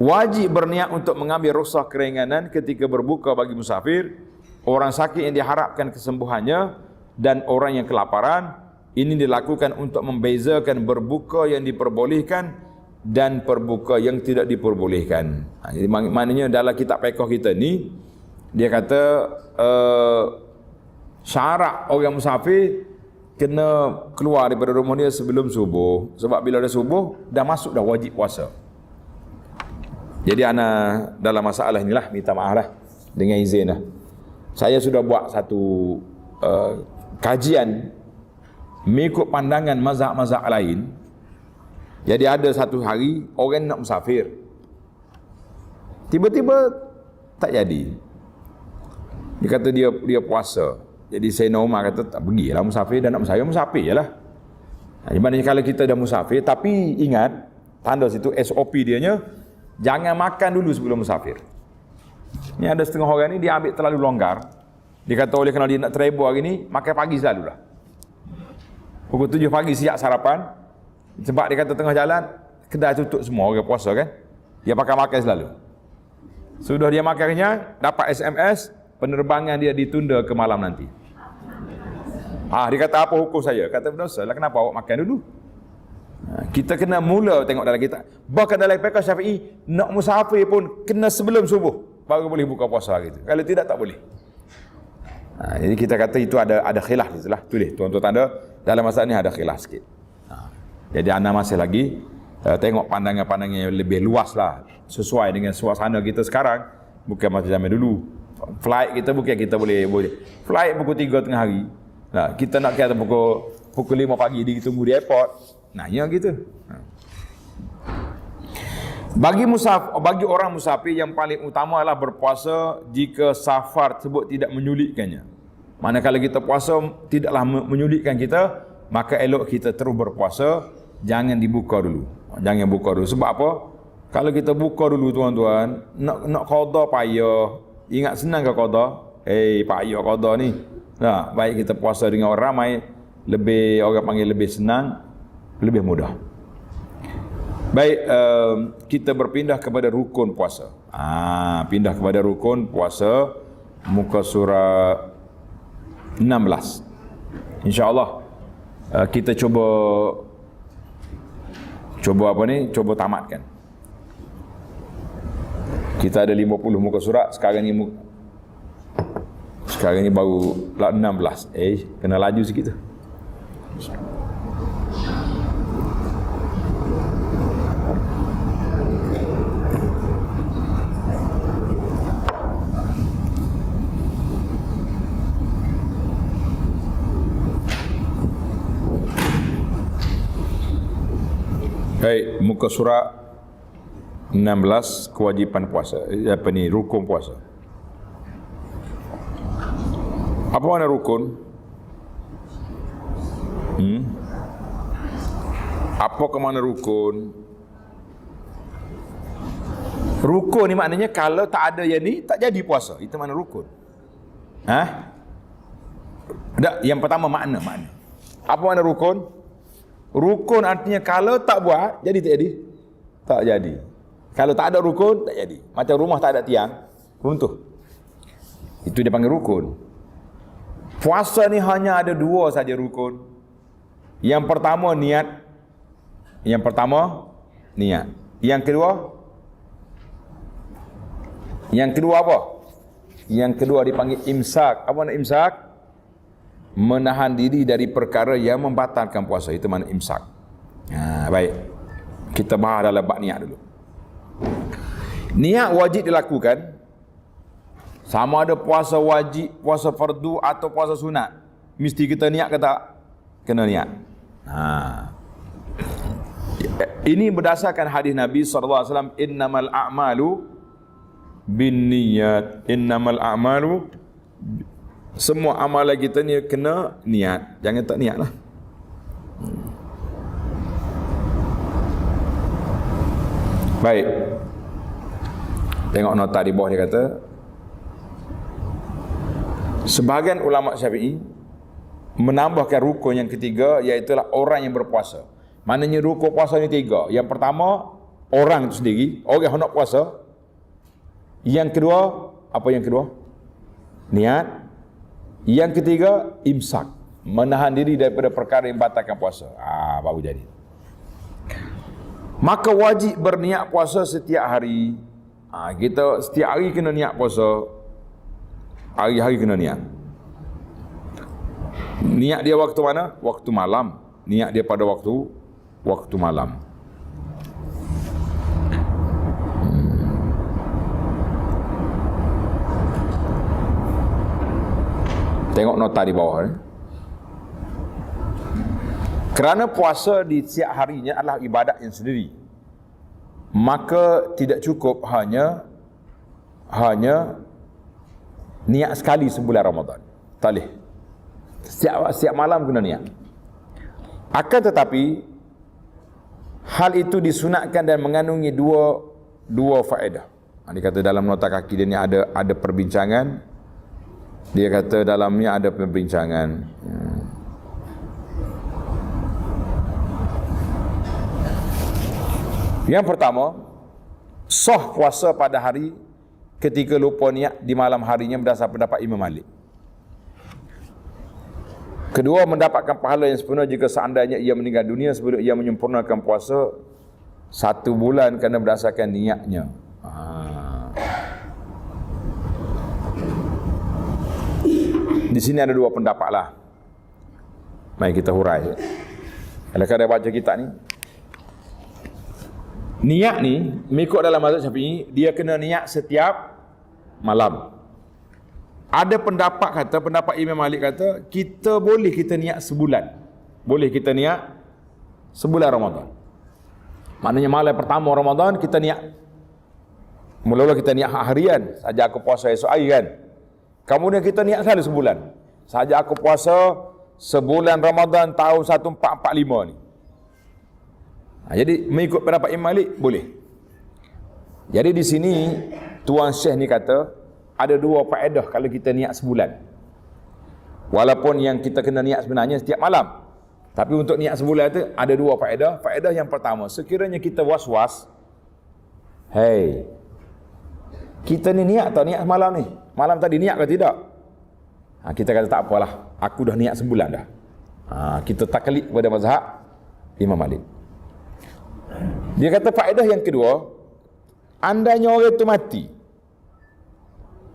Wajib berniat untuk mengambil rukhsah keringanan ketika berbuka bagi musafir, orang sakit yang diharapkan kesembuhannya, dan orang yang kelaparan. Ini dilakukan untuk membezakan berbuka yang diperbolehkan dan berbuka yang tidak diperbolehkan. Jadi maknanya dalam kitab fiqh kita ni, dia kata syarat orang musafir kena keluar daripada rumah dia sebelum subuh. Sebab bila dah subuh, dah masuk dah wajib puasa. Jadi ana dalam masalah inilah, minta maaf lah, dengan izin lah. Saya sudah buat satu kajian mengikut pandangan mazhab-mazhab lain. Jadi ada satu hari orang nak musafir, tiba-tiba tak jadi. Dia kata dia puasa. Jadi Sayyidina Umar kata tak pergilah musafir, dan nak musafir je lah. Maknanya kalau kita dah musafir, tapi ingat tanda situ SOP dia nya, jangan makan dulu sebelum musafir. Ni ada setengah orang ni dia ambil terlalu longgar. Dia kata oleh kerana dia nak travel hari ni, makan pagi selalu lah. Pukul 7 pagi siap sarapan. Sebab dia kata tengah jalan kedai tutup semua, orang puasa kan. Dia pakai makan selalu. Sudah dia makan kenyang, dapat SMS penerbangan dia ditunda ke malam nanti. Dia kata apa hukum saya? Kata berdosa lah, kenapa awak makan dulu? Kita kena mula tengok dalam kitab. Bahkan dalam fiqh Syafi'i, nak musafir pun kena sebelum subuh baru boleh buka puasa gitu. Kalau tidak, tak boleh. Jadi kita kata itu ada khilaf di situ lah. Tulis tuan-tuan tanda dalam masalah ni ada khilaf sikit. Jadi anda masih lagi tengok pandangan-pandangan yang lebih luas lah, sesuai dengan suasana kita sekarang, bukan macam zaman dulu. Flight kita bukan kita boleh flight pukul 3 tengah hari. Kita nak kata pukul 5 pagi ditunggu di airport. Ya gitu. Bagi orang musafir yang paling utama adalah berpuasa jika safar tersebut tidak menyulitkannya. Manakala kita puasa tidaklah menyulitkan kita, maka elok kita terus berpuasa, jangan dibuka dulu. Jangan buka dulu. Sebab apa? Kalau kita buka dulu tuan-tuan, nak qada payah. Ingat senang ke qada? Payah qada ni. Baik kita puasa dengan orang ramai, lebih orang panggil lebih senang, lebih mudah. Baik, kita berpindah kepada rukun puasa. Pindah kepada rukun puasa, muka surat 16. InsyaAllah kita cuba tamatkan. Kita ada 50 muka surat, sekarang ni baru 16. Kena laju sikit tu. Baik, muka surat 16 kewajipan puasa. Apa ni? Rukun puasa. Apa makna rukun? Apa ke mana rukun? Rukun ni maknanya kalau tak ada yang ni tak jadi puasa. Itu mana rukun. Tak, yang pertama makna. Apa makna rukun? Rukun artinya kalau tak buat jadi tak jadi. Tak jadi. Kalau tak ada rukun tak jadi. Macam rumah tak ada tiang, runtuh. Itu dia panggil rukun. Puasa ni hanya ada dua saja rukun. Yang pertama niat. Yang kedua apa? Yang kedua dipanggil imsak. Apa makna imsak? Menahan diri dari perkara yang membatalkan puasa. Itu makna imsak. Baik. Kita bahas dalam bab niat dulu. Niat wajib dilakukan. Sama ada puasa wajib, puasa fardu atau puasa sunat. Mesti kita niat ke tak? Kena niat. Ini berdasarkan hadis Nabi SAW. Innamal a'malu binniyat. Innamal a'malu, semua amalan kita ni kena niat. Jangan tak niat lah. Baik. Tengok nota di bawah, dia kata sebahagian ulama Syafi'i menambahkan rukun yang ketiga, iaitu orang yang berpuasa. Maknanya rukun puasa ni tiga. Yang pertama, orang itu sendiri, orang yang nak puasa. Yang kedua, apa yang kedua? Niat. Yang ketiga, imsak, menahan diri daripada perkara yang batalkan puasa. Baru jadi. Maka wajib berniat puasa setiap hari. Kita setiap hari kena niat puasa. Hari-hari kena niat. Niat dia waktu mana? Waktu malam. Niat dia pada waktu malam. Tengok nota di bawah. Kerana puasa di setiap harinya adalah ibadat yang sendiri, maka tidak cukup hanya niat sekali sebulan Ramadan. Tak boleh. Setiap malam kena niat. Akan tetapi hal itu disunatkan dan mengandungi dua faedah. Dia kata dalam nota kaki dia ni ada perbincangan. Dia kata dalamnya ada perbincangan. Yang pertama, sah puasa pada hari ketika lupa niat di malam harinya berdasar pendapat Imam Malik. Kedua, mendapatkan pahala yang sempurna jika seandainya ia meninggal dunia sebelum ia menyempurnakan puasa 1 bulan kerana berdasarkan niatnya. Di sini ada dua pendapat lah. Mari kita hurai. Kalau kita baca kitab ni, niat ni mengikut dalam mazhab Syafi'i, dia kena niat setiap malam. Ada pendapat Imam Malik kata kita niat sebulan. Boleh kita niat sebulan Ramadan. Maknanya malam pertama Ramadan kita niat. Mula-mula kita niat harian, saja aku puasa esok hari kan. Kemudian kita niat sekali sebulan. Saja aku puasa sebulan Ramadan tahun 1445 ni. Jadi mengikut pendapat Imam Malik boleh. Jadi di sini Tuan Syekh ni kata ada dua faedah kalau kita niat sebulan. Walaupun yang kita kena niat sebenarnya setiap malam, tapi untuk niat sebulan tu ada dua faedah. Faedah yang pertama, sekiranya kita was-was, kita ni niat atau niat malam ni? Malam tadi niat ke tidak? Kita kata tak apalah, aku dah niat sebulan dah. Kita taklid kepada mazhab Imam Malik. Dia kata faedah yang kedua, andainya orang itu mati,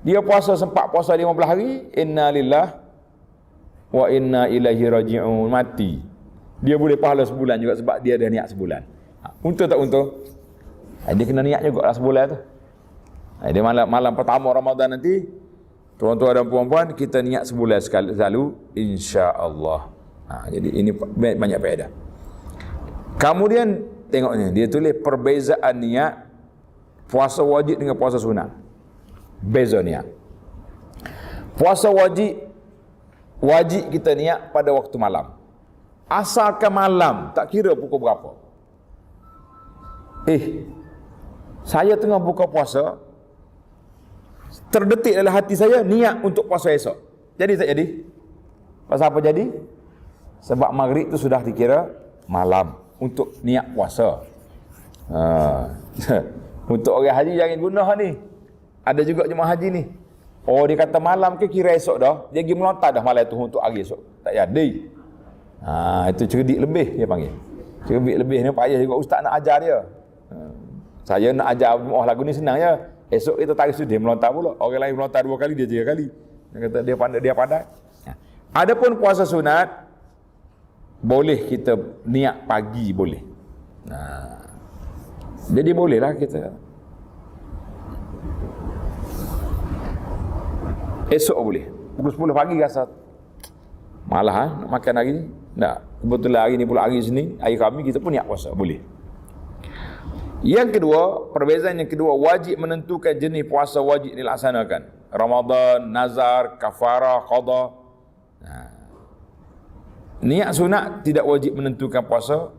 dia sempat puasa 15 hari, inna lillah wa inna ilaihi raji'un, mati, dia boleh pahala sebulan juga sebab dia dah niat sebulan. Untung tak untung? Dia kena niat juga lah sebulan tu. Dia malam pertama Ramadan nanti, tuan-tuan dan puan-puan, kita niat sebulan sekali selalu, insya-Allah. Jadi ini banyak faedah. Kemudian tengoknya, dia tulis perbezaan niat Puasa wajib dengan puasa sunat. Beza niat. Puasa wajib kita niat pada waktu malam. Asalkan malam, tak kira pukul berapa. Saya tengah buka puasa, terdetik dalam hati saya niat untuk puasa esok. Jadi tak jadi? Pasal apa jadi? Sebab maghrib tu sudah dikira malam untuk niat puasa. Untuk orang haji jangan guna ni. Ada juga jemaah haji ni. Oh, dia kata malam ke kira esok dah. Dia pergi melontar dah malam tu untuk hari esok. Tak jadi. Itu cerdik lebih dia panggil. Cerdik lebih ni payah juga ustaz nak ajar dia. Saya nak ajar jemaah lagu ni senang je. Esok kita tarik sudah melontar pula. Orang lain melontar 2 kali, dia 3 kali. Dia kata dia pandai. Adapun puasa sunat, boleh kita niat pagi boleh. Jadi bolehlah kita. Esok boleh. Pukul 10 pagi rasa malah nak makan hari ni. Tak. Kebetulan hari ni pula hari Senin, hari Khamis kita pun niat puasa. Boleh. Yang kedua, perbezaan yang kedua, wajib menentukan jenis puasa wajib dilaksanakan. Ramadan, nazar, kafarah, qada. Niat sunat tidak wajib menentukan puasa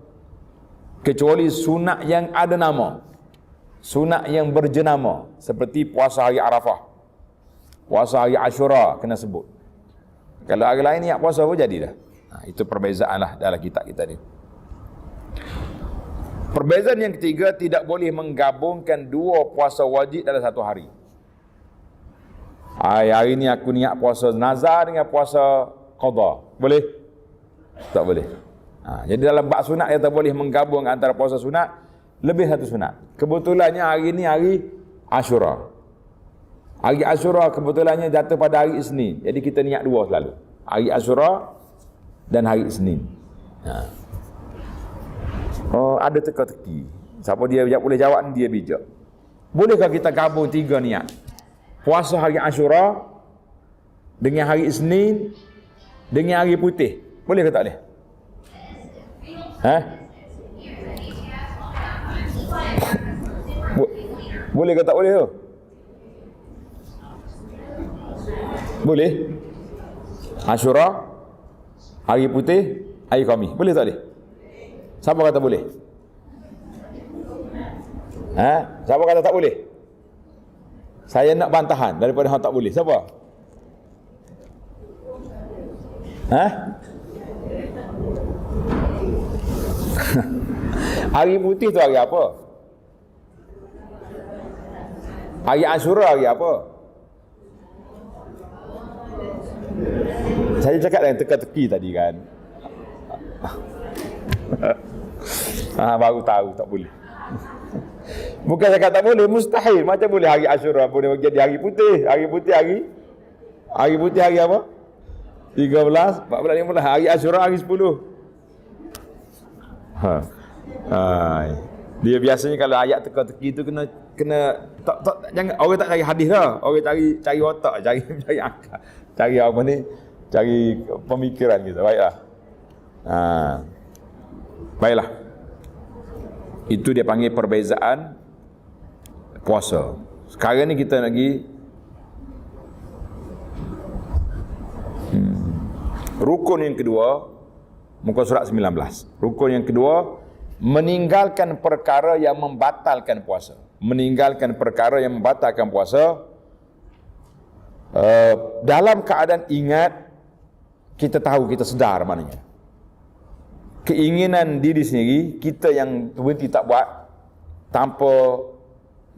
kecuali sunat yang ada nama, sunat yang berjenama, seperti puasa hari Arafah, puasa hari Ashura kena sebut. Kalau hari lain niat puasa pun jadi dah. Itu perbezaan lah dalam kitab kita ni. Perbezaan yang ketiga, tidak boleh menggabungkan 2 puasa wajib dalam satu hari. Hari ni aku niat puasa nazar dengan puasa qada. Boleh? Tak boleh. Jadi dalam bab sunat kita boleh menggabung antara puasa sunat lebih satu sunat. Kebetulannya hari ni hari Ashura. Hari Ashura kebetulannya jatuh pada hari Isnin. Jadi kita niat 2 selalu. Hari Ashura dan hari Isnin. Ada teka-teki. Siapa dia boleh jawab ni dia bijak. Bolehkah kita gabung 3 niat? Puasa hari Ashura dengan hari Isnin dengan hari putih. Boleh ke tak boleh? Boleh ke tak boleh tu? Boleh. Ashura, hari putih, hari Khamis. Boleh tak boleh? Siapa kata boleh? Siapa kata tak boleh? Saya nak bantahan daripada hang tak boleh. Siapa? Hari putih tu hari apa? Hari Ashura hari apa? Saya cakap dengan teka-teki tadi kan. Baru tahu tak boleh. Bukan cakap tak boleh, mustahil. Macam boleh hari Ashura boleh jadi hari putih. Hari putih hari apa? 13, 14, 15. Hari Ashura hari 10. Dia biasanya kalau ayat teka-teki tu kena jangan orang tak cari hadis dah. Orang cari otak, cari akal. Cari apa ni? Cari pemikiran gitu. Baiklah. Baiklah. Itu dia panggil perbezaan puasa. Sekarang ni kita lagi rukun yang kedua, muka surat 19. Rukun yang kedua, meninggalkan perkara yang membatalkan puasa. Meninggalkan perkara yang membatalkan puasa dalam keadaan ingat, kita tahu, kita sedar maknanya. Keinginan diri sendiri, kita yang berhenti tak buat tanpa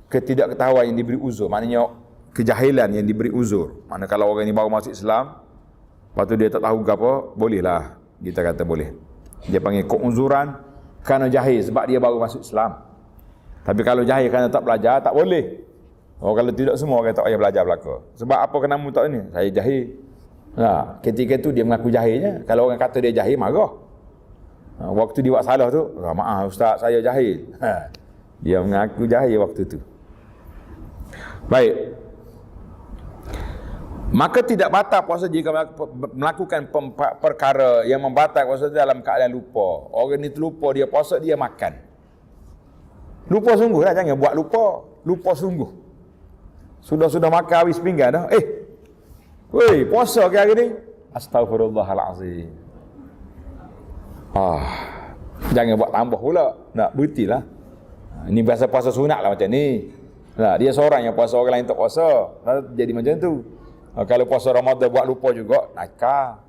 ketidakketahuan yang diberi uzur. Maknanya kejahilan yang diberi uzur. Mana kalau orang ni baru masuk Islam, lepas tu dia tak tahu ke apa, bolehlah kita kata boleh. Dia panggil keuzuran kerana jahil sebab dia baru masuk Islam. Tapi kalau jahil kerana tak belajar, tak boleh. Kalau tidak, semua orang tak payah belajar belaka. Sebab apa kenamu tak ni? Saya jahil. Ketika tu dia mengaku jahilnya. Kalau orang kata dia jahil, marah. Waktu dia buat salah tu, maaf ustaz, saya jahil. Dia mengaku jahil waktu tu. Baik. Maka tidak batal puasa jika melakukan perkara yang membatalkan puasa dalam keadaan lupa. Orang ni terlupa dia puasa, dia makan. Lupa sungguh lah, jangan buat lupa. lupa sungguh. Sudah makan habis pinggan dah. Woi, puasa ke hari ni? Astaghfirullahalazim. Jangan buat tambah pula. Nak berhenti lah. Ini biasa puasa sunat lah macam ni. Dia seorang yang puasa, orang lain tak puasa. Jadi macam tu. Kalau puasa Ramadan buat lupa juga, nakal.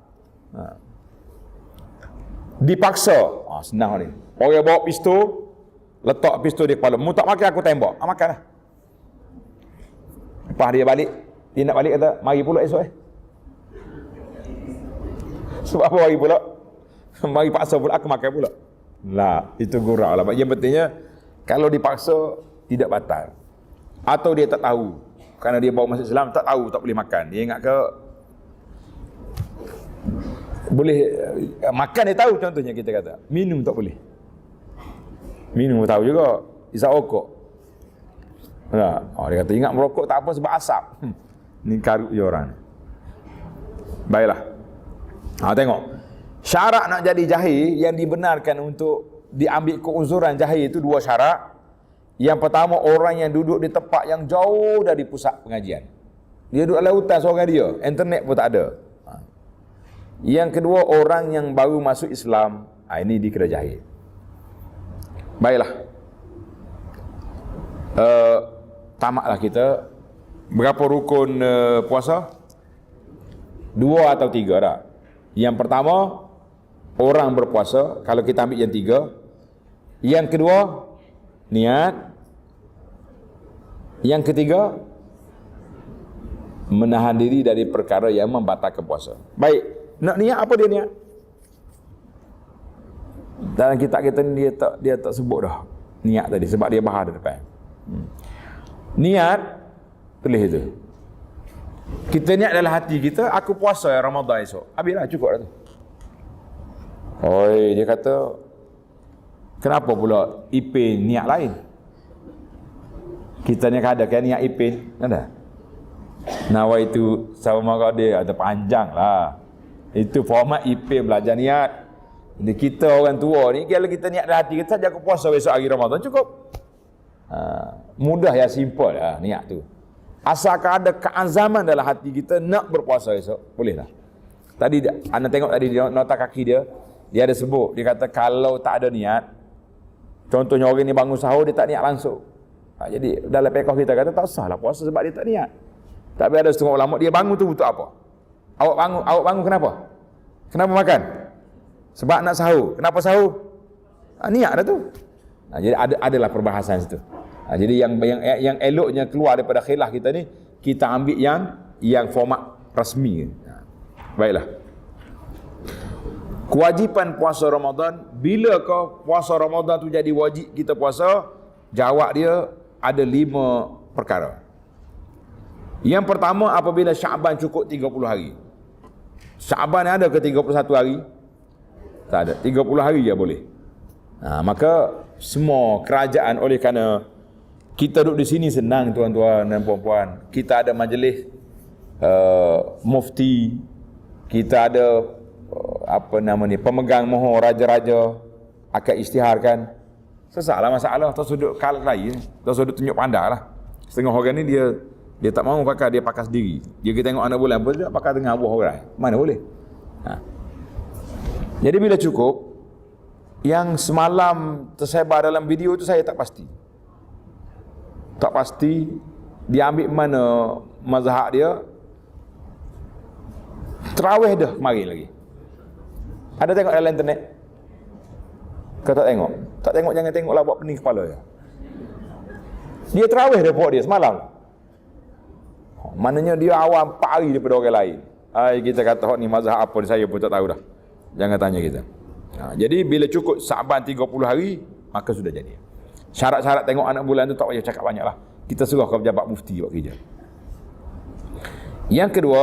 Dipaksa. Senang ni. Orang bawa pistol, letak pistol di kepala. Mu tak makan, aku tembak. Makan lah. Lepas dia balik, dia nak balik kata, mari pula esok Sebab apa mari pula? Mari paksa pula, aku makan pula. Lah, itu gurau lah. Yang pentingnya, kalau dipaksa, tidak batal. Atau dia tak tahu. Kerana dia bawa masuk Islam, tak tahu, tak boleh makan. Dia ingat ke, boleh makan dia tahu, contohnya kita kata. Minum tak boleh. Minum tahu juga. Isap rokok. Dia kata, ingat merokok tak apa sebab asap. Ni karut je orang. Baiklah. Tengok. Syarat nak jadi jahil yang dibenarkan untuk diambil keuzuran jahil itu dua syarat. Yang pertama, orang yang duduk di tempat yang jauh dari pusat pengajian. Dia duduk dalam hutan seorang dia. Internet pun tak ada. Yang kedua, orang yang baru masuk Islam. Ini dikira jahil. Baiklah. Tamatlah kita. Berapa rukun puasa? 2 atau 3 dah. Yang pertama, orang berpuasa. Kalau kita ambil yang 3. Yang kedua, niat. Yang ketiga, menahan diri dari perkara yang membatalkan puasa. Baik, nak niat apa dia niat? Dalam kitab kita ni dia tak sebut dah niat tadi sebab dia bahas depan. Niat tulis itu. Kita niat dalam hati kita, aku puasa ya Ramadan esok. Habislah, cukup dah tu. Dia kata, kenapa pula Ipin niat lain? Kita ni ada kan niat Ipin? Ada? Nawa itu sama dia ada panjang lah. Itu format Ipin belajar niat. Jadi kita orang tua ni, kalau kita niat dalam hati kita, saja aku puasa besok hari Ramadan, cukup. Mudah ya, simple lah niat tu. Asalkan ada keazaman dalam hati kita nak berpuasa esok, boleh lah. Tadi anda tengok tadi di nota kaki dia ada sebut, dia kata kalau tak ada niat, contohnya orang ni bangun sahur dia tak niat langsung. Jadi dalam pekoh kita kata tak sah lah puasa sebab dia tak niat. Tapi ada setengah ulama dia bangun tu untuk apa? Awak bangun kenapa? Kenapa makan? Sebab nak sahur. Kenapa sahur? Niat dah tu. Jadi adalah perbahasan situ. Jadi yang eloknya keluar daripada khilaf kita ni, kita ambil yang format rasmi. Baiklah. Kewajipan puasa Ramadan, bila kau puasa Ramadan tu jadi wajib kita puasa? Jawab dia ada 5 perkara. Yang pertama, apabila Syaban cukup 30 hari. Syaban ada ke 31 hari? Tak ada. 30 hari je boleh. Maka semua kerajaan, oleh kerana kita duduk di sini senang tuan-tuan dan puan-puan. Kita ada majlis mufti, kita ada pemegang mohon raja-raja akan isytiharkan. Sesaklah masalah atas sudut kalah lain, atas sudut tunjuk pandang lah. Setengah orang ni dia tak mahu pakai, dia pakai sendiri. Dia kita tengok anak bulan pun dia pakai tengah buah orang. Mana boleh? Jadi bila cukup, yang semalam tersebar dalam video tu saya tak pasti. Tak pasti dia ambil mana mazhab dia. Terawih dah kemarin lagi. Ada tengok dalam internet? Kau tak tengok? Tak tengok, jangan tengoklah, buat pening kepala je. Dia terawih dah buat dia semalam. Maknanya dia awam 4 hari daripada orang lain. Kita kata ni mazhab apa ni, saya pun tak tahu dah. Jangan tanya kita. Jadi bila cukup Sa'ban 30 hari, maka sudah jadi. Syarat-syarat tengok anak bulan tu tak payah cakap banyak lah. Kita suruh ke pejabat mufti buat kerja. Yang kedua,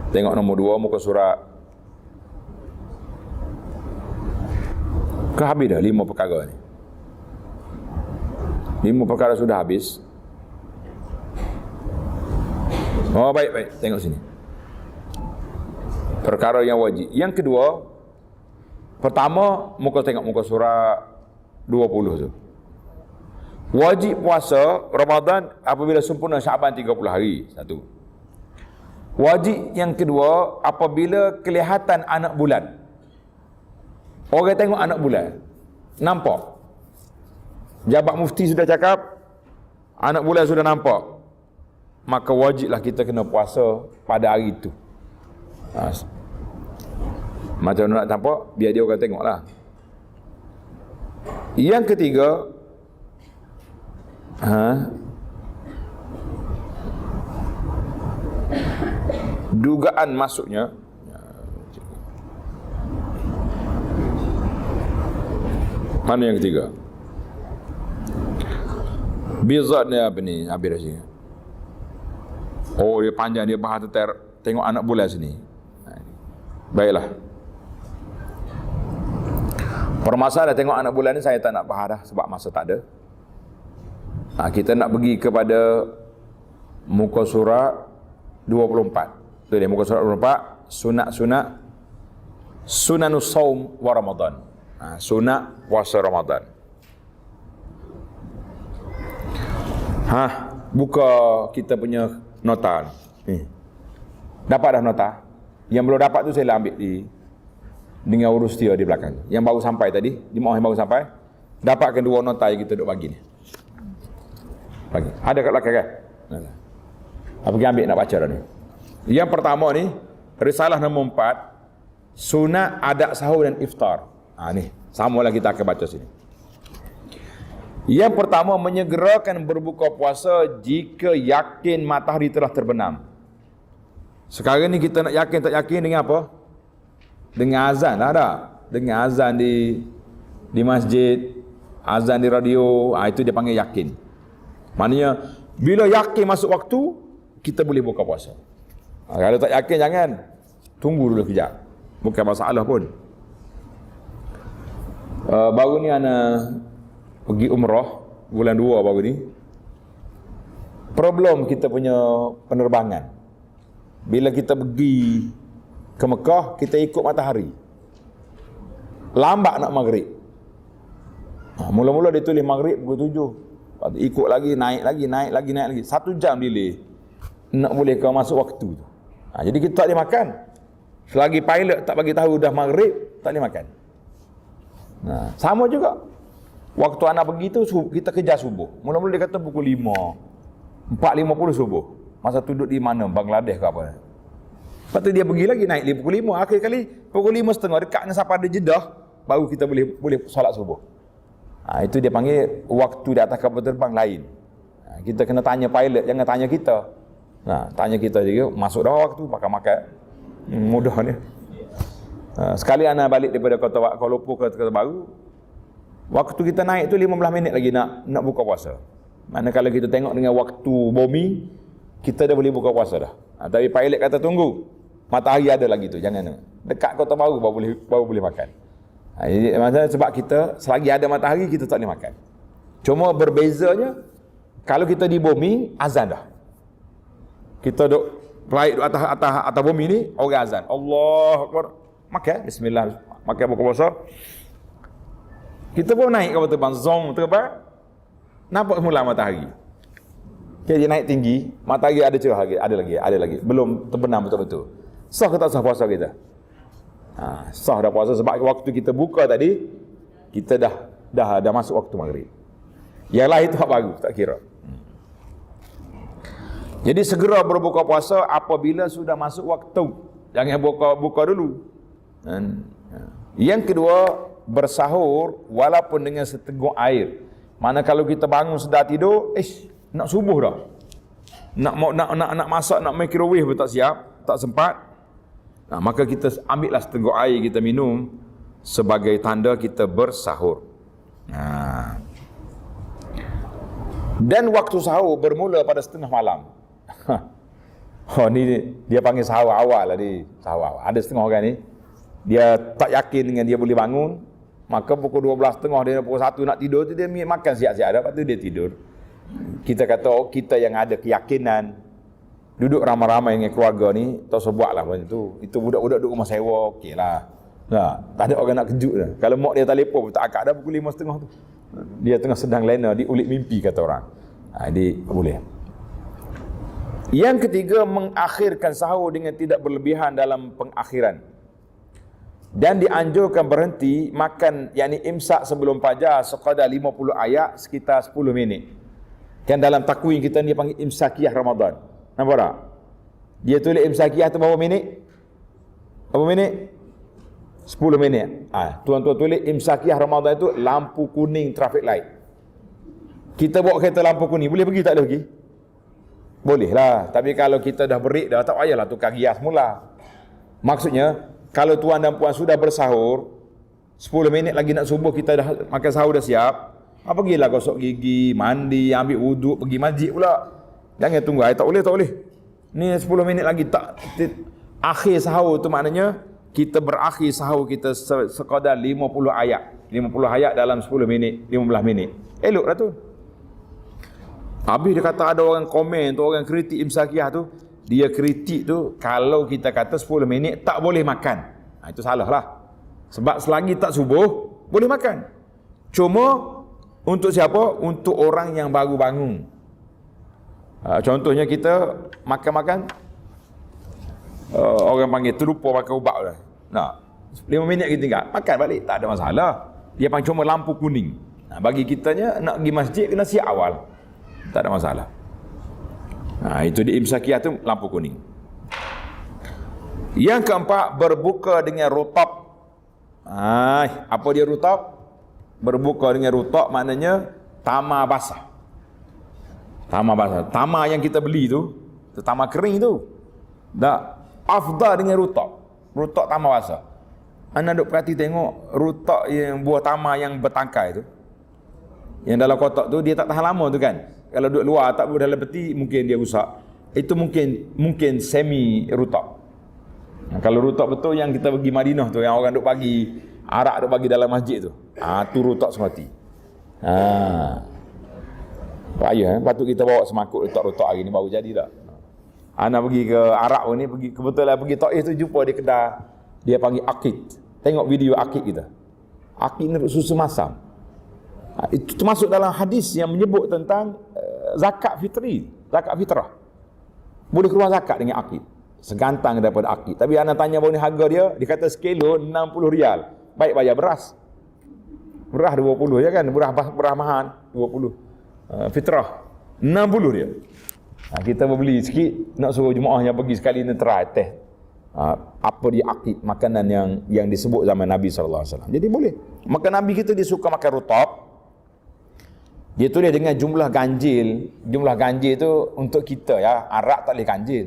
tengok nombor 2 muka surat. Habis dah 5 perkara ni. 5 perkara sudah habis. Baik. Tengok sini. Perkara yang wajib. Yang kedua, pertama, tengok muka surat 20 tu. Wajib puasa Ramadan apabila sempurna Syaban 30 hari. Satu. Wajib yang kedua apabila kelihatan anak bulan. Orang tengok anak bulan, nampak. Jabat Mufti sudah cakap, anak bulan sudah nampak, maka wajiblah kita kena puasa pada hari itu. Macam mana nak nampak, biar dia orang tengoklah. Yang ketiga, dugaan masuknya. Mana yang ketiga? Bizat ni apa ni? Habis dah sini. Oh, dia panjang, dia bahas tengok anak bulan sini. Baiklah. Permasalahan tengok anak bulan ni saya tak nak bahas dah sebab masa tak ada. Kita nak pergi kepada muka surat 24. Tu dia muka surat 24, sunat-sunat sunanus saum wa Ramadan. Sunat puasa Ramadan. Buka kita punya nota ni. Dapat dah nota. Yang belum dapat tu saya ambil dengan urus dia di belakang. Yang baru sampai tadi, di bawah yang baru sampai, dapatkan 2 nota yang kita duk bagi ni. Bagi. Ada kat belakang kan? Pergi ambil nak baca dah ni. Yang pertama ni, risalah nombor 4, sunat adab sahur dan iftar. Ni, samalah kita akan baca sini. Yang pertama, menyegerakan berbuka puasa jika yakin matahari telah terbenam. Sekarang ni kita nak yakin tak yakin dengan apa? Dengan azan lah tak? Dengan azan di masjid, azan di radio, itu dia panggil yakin. Maknanya, bila yakin masuk waktu, kita boleh buka puasa. Kalau tak yakin, jangan. Tunggu dulu kejap. Bukan masalah pun. Baru ni ana pergi umrah bulan 2 baru ni. Problem kita punya penerbangan. Bila kita pergi ke Mekah, kita ikut matahari. Lambat nak maghrib. Mula-mula dia tulis maghrib pukul 7. Ikut lagi, naik lagi. 1 jam delay. Nak boleh kau masuk waktu tu. Jadi kita tak boleh makan. Selagi pilot tak bagi tahu dah maghrib, tak boleh makan. Sama juga. Waktu anak pergi tu kita kejar subuh. Mula-mula dia kata pukul 5. 4.50 subuh. Masa tu duduk di mana? Bangladesh ke apa? Lepas tu dia pergi lagi naik dia pukul 5. Akhir kali pukul 5.30 dekat dengan sampai ada Jeddah, baru kita boleh solat subuh. Itu dia panggil waktu di atas kapal terbang lain. Kita kena tanya pilot, jangan tanya kita. Tanya kita juga, masuk dah waktu, makan-makan. Mudah ni. Sekali anak balik daripada Kuala Lumpur ke Kota Baru, waktu kita naik tu 15 minit lagi nak buka puasa. Mana kalau kita tengok dengan waktu bumi, kita dah boleh buka puasa dah. Tapi pilot kata tunggu, matahari ada lagi tu, jangan. Dekat Kota Baru baru boleh makan. Maksudnya sebab kita selagi ada matahari kita tak boleh makan. Cuma berbezanya kalau kita di bumi azan dah. Kita duk flight atas bumi ni orang azan. Allahu Akbar. Makan bismillah, makan buka puasa. Kita pun naik kapal terbang zong terbang. Nampak semula matahari. Dia naik tinggi, matahari ada cerah lagi, ada lagi. Belum terbenam betul-betul. Sah ke tak sah puasa kita? Sah dah puasa sebab waktu kita buka tadi kita dah masuk waktu maghrib. Yang lain itu hak baru, tak kira. Jadi segera berbuka puasa apabila sudah masuk waktu. Jangan buka dulu. Yang kedua, bersahur walaupun dengan seteguk air. Mana kalau kita bangun sedar tidur, nak subuh dah. Nak masak, nak microwave pun tak siap, tak sempat. Maka kita ambillah seteguk air kita minum sebagai tanda kita bersahur. Dan waktu sahur bermula pada setengah malam. Ni dia panggil sahur awal lah ni. Sahur awal. Ada setengah orang ni, dia tak yakin dengan dia boleh bangun, maka pukul 12.30 dia pukul 1 nak tidur tu dia makan siap-siap dah, lepas tu dia tidur. Kita kata kita yang ada keyakinan duduk ramai-ramai dengan keluarga ni tak usah buat lah macam tu. Itu budak-budak duduk rumah sewa, okey lah. Tak ada orang nak kejut dah. Kalau mak dia telefon tak akak dah pukul 5.30 tu. Dia tengah sedang lena, dia ulik mimpi kata orang. Dia boleh. Yang ketiga, mengakhirkan sahur dengan tidak berlebihan dalam pengakhiran. Dan dianjurkan berhenti makan, yakni imsak sebelum fajar sekadar 50 ayat sekitar 10 minit. Kan dalam takwin kita ni panggil imsakiyah Ramadan. Nampak tak? Dia tulis imsakiyah tu berapa minit? Berapa minit? 10 minit. Tuan-tuan tulis imsakiyah Ramadan itu lampu kuning traffic light. Kita bawa kereta lampu kuning, boleh pergi tak boleh pergi? Boleh lah. Tapi kalau kita dah break dah, tak payahlah tukar gias mula. Maksudnya, kalau tuan dan puan sudah bersahur, 10 minit lagi nak subuh, kita dah makan sahur dah siap, pergilah gosok gigi, mandi, ambil wuduk, pergi masjid pula. Jangan tunggu, tak boleh. Ni 10 minit lagi tak. Akhir sahur tu maknanya, kita berakhir sahur kita sekadar 50 ayat. 50 ayat dalam 10 minit, 15 minit. Elok lah tu. Habis dia kata ada orang komen tu, orang kritik imsakiyah tu, dia kritik tu kalau kita kata 10 minit tak boleh makan. Itu salah lah. Sebab selagi tak subuh, boleh makan. Cuma untuk siapa? Untuk orang yang baru bangun. Contohnya kita makan-makan, orang panggil terlupa pakai ubat dah. 5 minit kita tinggal, makan balik, tak ada masalah. Dia panggil cuma lampu kuning. Bagi kitanya nak pergi masjid kena siap awal, tak ada masalah. Itu di imsakiyah tu lampu kuning. Yang keempat, berbuka dengan rutab. Apa dia rutab? Berbuka dengan rutab maknanya tamar basah. Tamar basah. Tamar yang kita beli tu tamar kering tu. Afdal dengan rutab. Rutab tamar basah. Anda duk perhati tengok rutab yang buah tamar yang bertangkai tu. Yang dalam kotak tu dia tak tahan lama tu kan. Kalau duduk luar tak boleh dalam peti mungkin dia rusak. Itu mungkin semi rutab. Kalau rutab betul yang kita pergi Madinah tu, yang orang duk bagi arak duk bagi dalam masjid tu. Tu rutab semati. Payah patut kita bawa semakut rutab-rutab hari ni baru jadi tak. Ana pergi ke Arak ni, kebetulan pergi Taif tu jumpa di kedai dia panggil akid. Tengok video akid kita. Akid ni susu masam. Itu termasuk dalam hadis yang menyebut tentang zakat fitri, zakat fitrah. Boleh keluar zakat dengan akid. Segantang daripada akid. Tapi anak tanya baru ni harga dia, dia kata sekilo 60 rial. Baik bayar beras. Beras 20 ya kan? Beras mahal 20. Fitrah 60 dia. Kita berbeli sikit, nak suruh jemaah yang pergi sekali ni try test. Apa dia akid, makanan yang disebut zaman Nabi SAW. Jadi boleh. Maka Nabi kita dia suka makan rutab. Dia tulis dengan jumlah ganjil. Jumlah ganjil tu untuk kita ya. Arak tak boleh ganjil.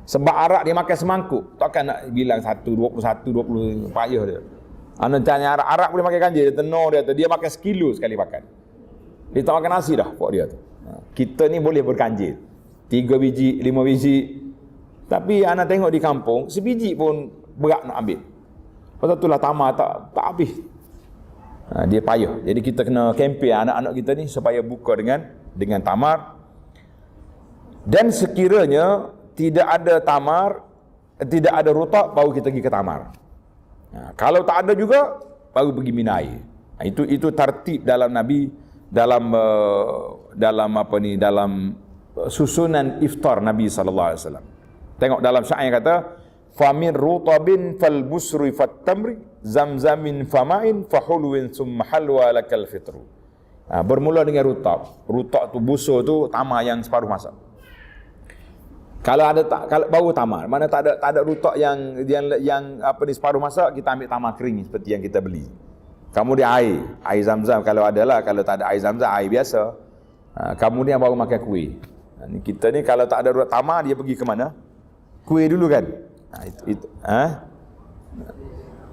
Sebab arak dia makan semangkuk. Takkan nak bilang 1, 21, 20 payah dia. Anda tanya arak boleh makan ganjil. Dia tenor dia tu. Dia makan sekilo sekali makan. Dia tak makan nasi dah pok dia tu. Kita ni boleh berganjil. 3 biji, 5 biji. Tapi anak tengok di kampung, sebiji pun berat nak ambil. Pasal itulah tamar tak habis. Dia payah. Jadi kita kena kempen anak-anak kita ni supaya buka dengan tamar. Dan sekiranya tidak ada tamar, tidak ada rutab, baru kita pergi ke tamar. Kalau tak ada juga, baru pergi minum air. Itu tertib dalam Nabi, dalam susunan iftar Nabi SAW. Tengok dalam syair kata, famin rutabin fal busri fat tamri zamzamin famain fahulwin summa halwa lakal fitru. Bermula dengan rutab. Rutab tu busur tu tamar yang separuh masak. Kalau baru tamar, mana tak ada rutab yang separuh masak, kita ambil tamar kering seperti yang kita beli. Kemudian air zam-zam kalau ada lah, kalau tak ada air zam-zam, air biasa. Kemudian baru makan kuih. Kita ni kalau tak ada rutab tamar, dia pergi ke mana? Kuih dulu kan.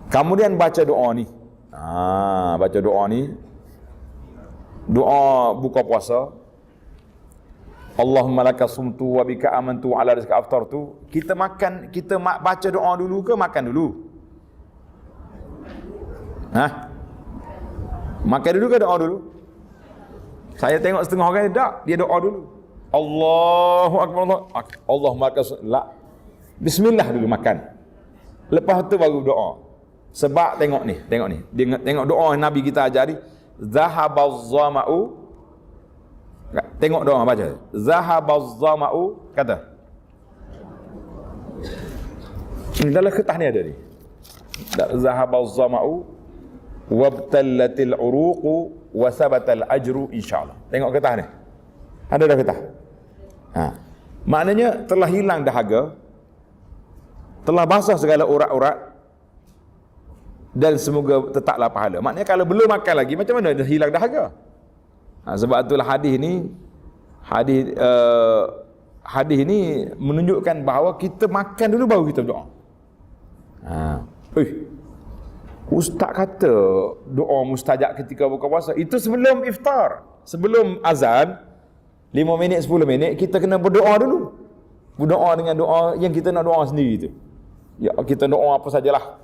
Kemudian baca doa ni. Baca doa ni. Doa buka puasa. Allahumma laka sumtu wa bika amantu ala rizqika aftartu. Kita baca doa dulu ke makan dulu? Makan dulu ke doa dulu? Saya tengok setengah orang dia doa dulu. Allahu akbar, Allahumma laka la. Bismillah dulu makan. Lepas tu baru doa. Sebab tengok ni. Tengok doa yang Nabi kita ajari. Zahabaz zama'u. Tengok doa baca. Zahabaz zama'u, kata. Dalam kertas ni ada ni. Zahabaz zama'u wabtallatil uruqu wa sabatal ajru insyaallah. Tengok kertas ni. Ada dah kertas. Maknanya telah hilang dahaga, telah basah segala urat-urat, dan semoga tetaplah pahala. Maknanya kalau belum makan lagi, macam mana dah hilang dahaga? Sebab itulah hadis ni menunjukkan bahawa kita makan dulu baru kita berdoa. Ustaz kata doa mustajab ketika buka puasa itu sebelum iftar, sebelum azan 5 minit 10 minit kita kena berdoa dulu. Berdoa dengan doa yang kita nak doa sendiri tu. Ya, kita doa apa sajalah.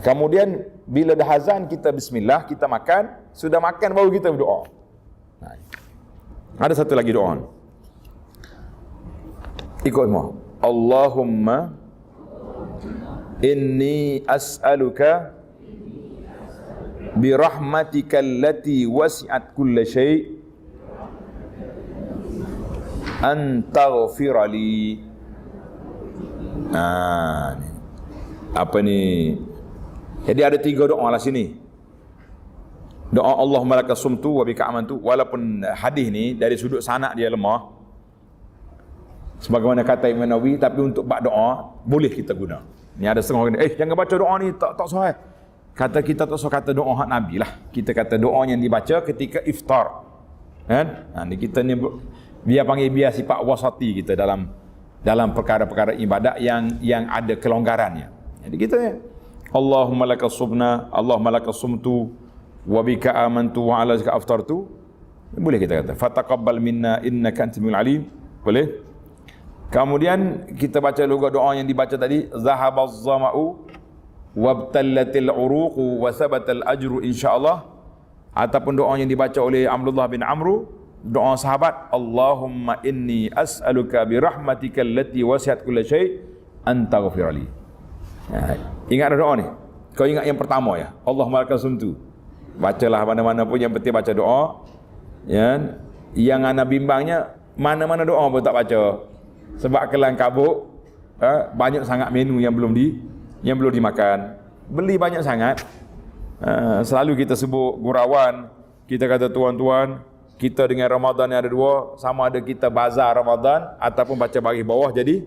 Kemudian bila dah azan kita bismillah, kita makan, sudah makan baru kita berdoa. Ada satu lagi doa. Ikut semua. Allahumma inni as'aluka bi rahmatika allati wasi'at kulla syai' an taghfir li. Apa ni? Jadi ada 3 doa lah sini. Doa Allahumma laka sumtu wa bika amantu. Walaupun hadis ni dari sudut sanad dia lemah, sebagaimana kata Imam Nawawi, tapi untuk bab doa boleh kita guna. Ni ada setengah orang jangan baca doa ni tak sahih. Kata kita tak usah kata doa hak Nabi lah. Kita kata doa yang dibaca ketika iftar. Kan? Ni kita ni biar sifat wasati kita dalam perkara-perkara ibadat yang ada kelonggarannya. Jadi kita Allahumma lakas subna, Allahumma lakas sumtu wa bika amantu wa ala zika aftartu. Boleh kita kata fataqabbal minna innaka antal alim. Boleh. Kemudian kita baca juga doa yang dibaca tadi, zahabaz zama'u wabtallatil uruqu wa sabatal ajru insyaallah. Ataupun doa yang dibaca oleh Abdullah bin Amru, doa sahabat, Allahumma inni as'aluka bi rahmatika allati wasi'at kulla syai' an taghfir li. Ingat doa ni. Kau ingat yang pertama ya, Allahumma lakas sumtu. Bacalah mana-mana pun, yang penting baca doa. Ya. Yang ana bimbangnya mana-mana doa pun tak baca. Sebab kelang kabut, banyak sangat menu yang belum dimakan. Beli banyak sangat. Selalu kita sebut gurauan, kita kata tuan-tuan, kita dengan Ramadan yang ada 2, sama ada kita bazar Ramadan ataupun baca baris bawah jadi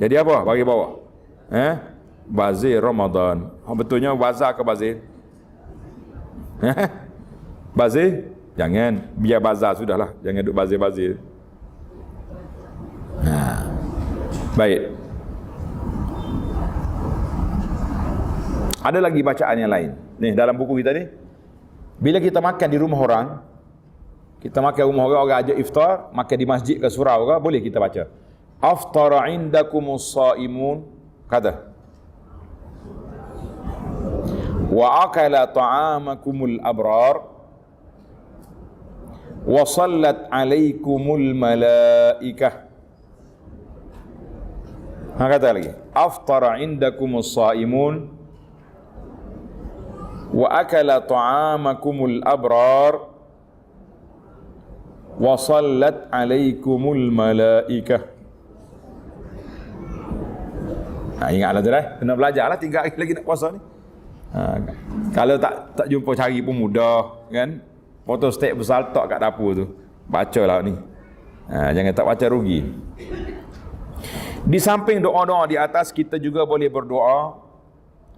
apa? Baris bawah. Bazir Ramadan. Betulnya bazar ke bazir? Bazir? Jangan, biar bazar sudahlah. Jangan duk bazir-bazir. Baik. Ada lagi bacaan yang lain. Ni dalam buku kita ni. Bila kita makan di rumah orang, kita makan rumah orang ajak iftar, makan di masjid ke surau ke, boleh kita baca. Aftara indakumus saimun, kata. Wa akala ta'amakumul abrar wa sallat alaikumul malaikah. Kata lagi, aftara indakumus saimun wa akala ta'amakumul abrar wa sallat alaikumul malaikah. Ingatlah tu dah, kena belajarlah, 3 hari lagi nak puasa ni. Kalau tak jumpa cari pun mudah kan. Foto stek besar letak kat dapur tu, bacalah ni. Jangan tak baca rugi. Di samping doa-doa di atas, kita juga boleh berdoa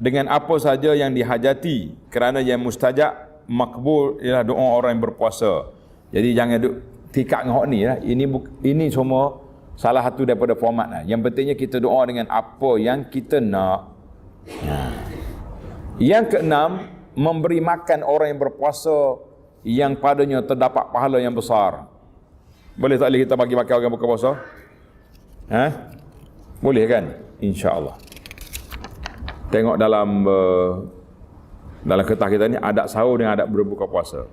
dengan apa saja yang dihajati, kerana yang mustajab makbul ialah doa orang yang berpuasa. Jadi jangan duk fikak dengan hak ni lah. Ini semua salah satu daripada format lah. Yang pentingnya kita doa dengan apa yang kita nak. Yang keenam, memberi makan orang yang berpuasa yang padanya terdapat pahala yang besar. Boleh tak boleh kita bagi makan orang yang buka puasa? Boleh kan? InsyaAllah. Tengok dalam kertas kita ni, adab sahur dengan adab berbuka puasa.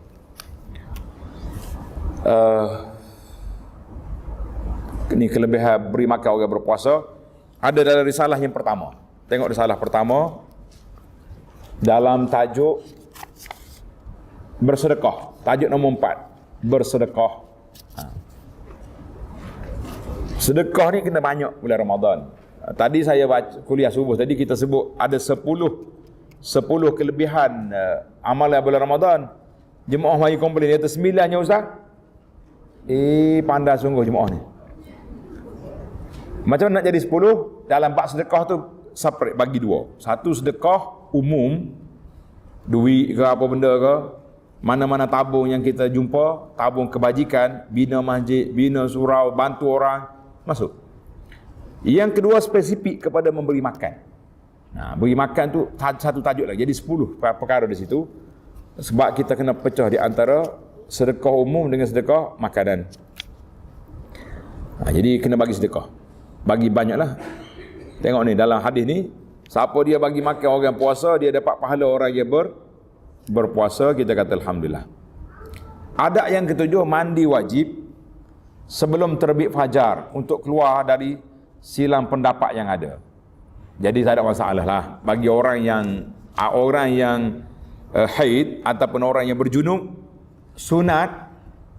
Ini kelebihan beri makan orang berpuasa. Ada dalam risalah yang pertama. Tengok risalah pertama dalam tajuk bersedekah. Tajuk nombor 4, bersedekah. Sedekah ni kena banyak bulan Ramadan. Tadi saya baca kuliah subuh tadi kita sebut ada 10 kelebihan amalan bulan Ramadan. Jemaah mari komplain dia 9-nya ustaz. Pandai sungguh jemaah ni. Macam nak jadi 10 dalam bab sedekah tu separate bagi dua. Satu sedekah umum, duit ke apa benda ke, mana-mana tabung yang kita jumpa, tabung kebajikan, bina masjid, bina surau, bantu orang, masuk. Yang kedua spesifik kepada memberi makan. Nah, beri makan tu satu tajuk lagi. Jadi 10 perkara di situ. Sebab kita kena pecah di antara sedekah umum dengan sedekah makanan. Jadi kena bagi sedekah. Bagi banyaklah. Tengok ni dalam hadis ni, siapa dia bagi makan orang puasa, dia dapat pahala orang yang berpuasa, kita kata alhamdulillah. Adab yang ketujuh, mandi wajib sebelum terbit fajar untuk keluar dari silang pendapat yang ada. Jadi tak ada masalah lah bagi orang yang haid ataupun orang yang berjunub, sunat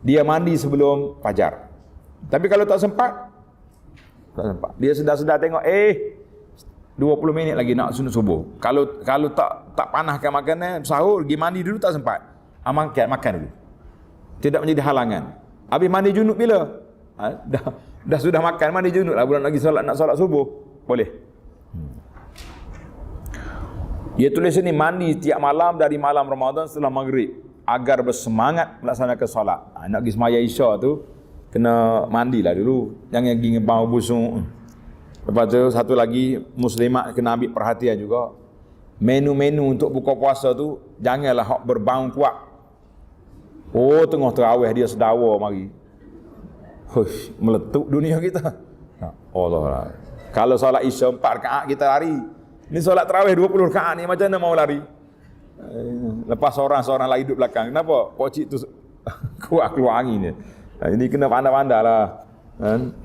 dia mandi sebelum fajar. Tapi kalau tak sempat, dia sedar-sedar tengok 20 minit lagi nak sunat subuh. Kalau tak panahkan makanan, sahur, pergi mandi dulu tak sempat. Makan dulu. Tidak menjadi halangan. Habis mandi junub bila? Dah sudah makan, mandi junub lah, bulan lagi nak solat subuh. Boleh. Dia tulis ni mandi tiap malam dari malam Ramadan setelah maghrib agar bersemangat melaksanakan solat. Nak pergi semaya Isya tu kena mandilah dulu. Jangan pergi ngebau busung. Lepas tu satu lagi, muslimat kena ambil perhatian juga. Menu-menu untuk buka puasa tu janganlah hak berbau kuat. Tengah terawih dia sedawa mari. Hush, meletup dunia kita. Allah lah. Kalau solat Isya 4 rakaat kita lari. Ni solat tarawih 20 rakaat ni macam mana mau lari? Lepas seorang-seorang lagi duduk belakang. Kenapa? Pocik tu kuat keluar angin ni. Ini kena pandai-pandai lah.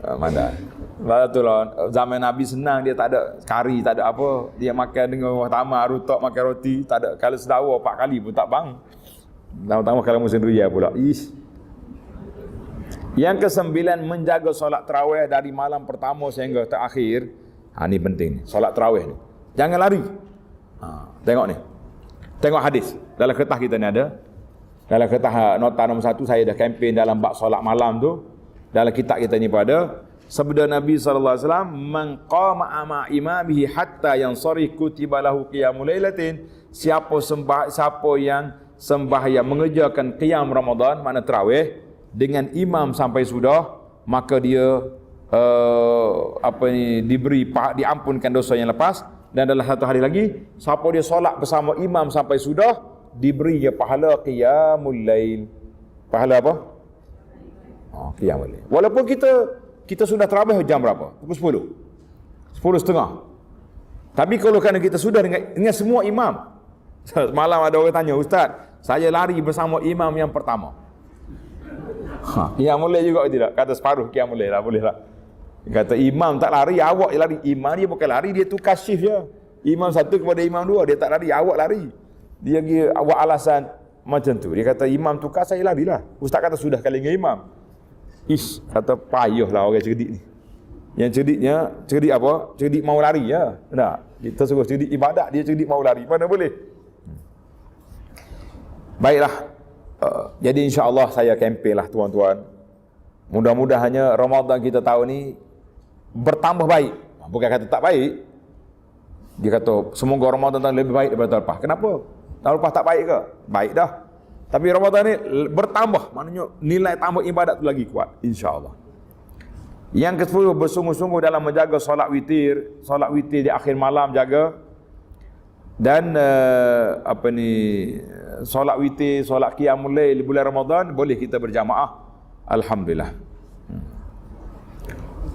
Pandai. Betul lah. Zaman Nabi senang, dia tak ada kari, tak ada apa. Dia makan dengan tamar, rutak, makan roti. Tak ada. Kalau sedawa 4 kali pun tak bang. Tama-tama kalau musim ria pula. Yang ke-9, menjaga solat tarawih dari malam pertama sehingga terakhir. Ini penting ni. Solat tarawih ni. Jangan lari. Tengok ni. Tengok hadis. Dalam kertas kita ni ada. Dalam kertas nota nombor 1 saya dah kempen dalam bab solat malam tu. Dalam kitab kita ni pada sabda Nabi SAW, man qama ama imamihi hatta yansarih kutiba lahu qiyamul lailatin. Siapa yang sembahyang mengerjakan qiyam Ramadan, makna tarawih, dengan imam sampai sudah, maka dia diampunkan dosa yang lepas. Dan dalam satu hadis lagi, siapa dia solat bersama imam sampai sudah, diberi dia pahala qiyamul lail. Pahala apa? Qiyamul lail. Walaupun kita sudah tarawih jam berapa? Pukul 10. 10.30. Tapi kalau kerana kita sudah dengan semua imam. Malam ada orang tanya, Ustaz, saya lari bersama imam yang pertama. Qiyamul lail juga ke tidak? Kata separuh qiyamul lail lah, boleh lah. Kata imam tak lari, awak je lari. Imam dia bukan lari, dia tukar shift je. Imam satu kepada imam 2, dia tak lari, awak lari. Dia pergi awak alasan macam tu. Dia kata imam tukar, saya larilah. Ustaz kata sudah kali dengan imam. Kata payahlah orang cerdik ni. Yang cerdik apa? Cerdik mau lari ya. Tak. Kita suruh cerdik ibadat, dia cerdik mau lari. Mana boleh? Baiklah. Jadi insya-Allah saya kempen lah tuan-tuan. Mudah-mudahannya Ramadan kita tahun ni bertambah baik. Bukan kata tak baik. Dia kata semoga Ramadan tahun lebih baik daripada tahun lepas. Kenapa? Tahun lepas tak baik ke? Baik dah. Tapi Ramadan ni bertambah. Maknanya nilai tambah ibadat tu lagi kuat. InsyaAllah. Yang ke-10, bersungguh-sungguh dalam menjaga solat witir. Solat witir di akhir malam jaga. Dan solat witir, solat qiyamul lail bulan Ramadan boleh kita berjamaah. Alhamdulillah.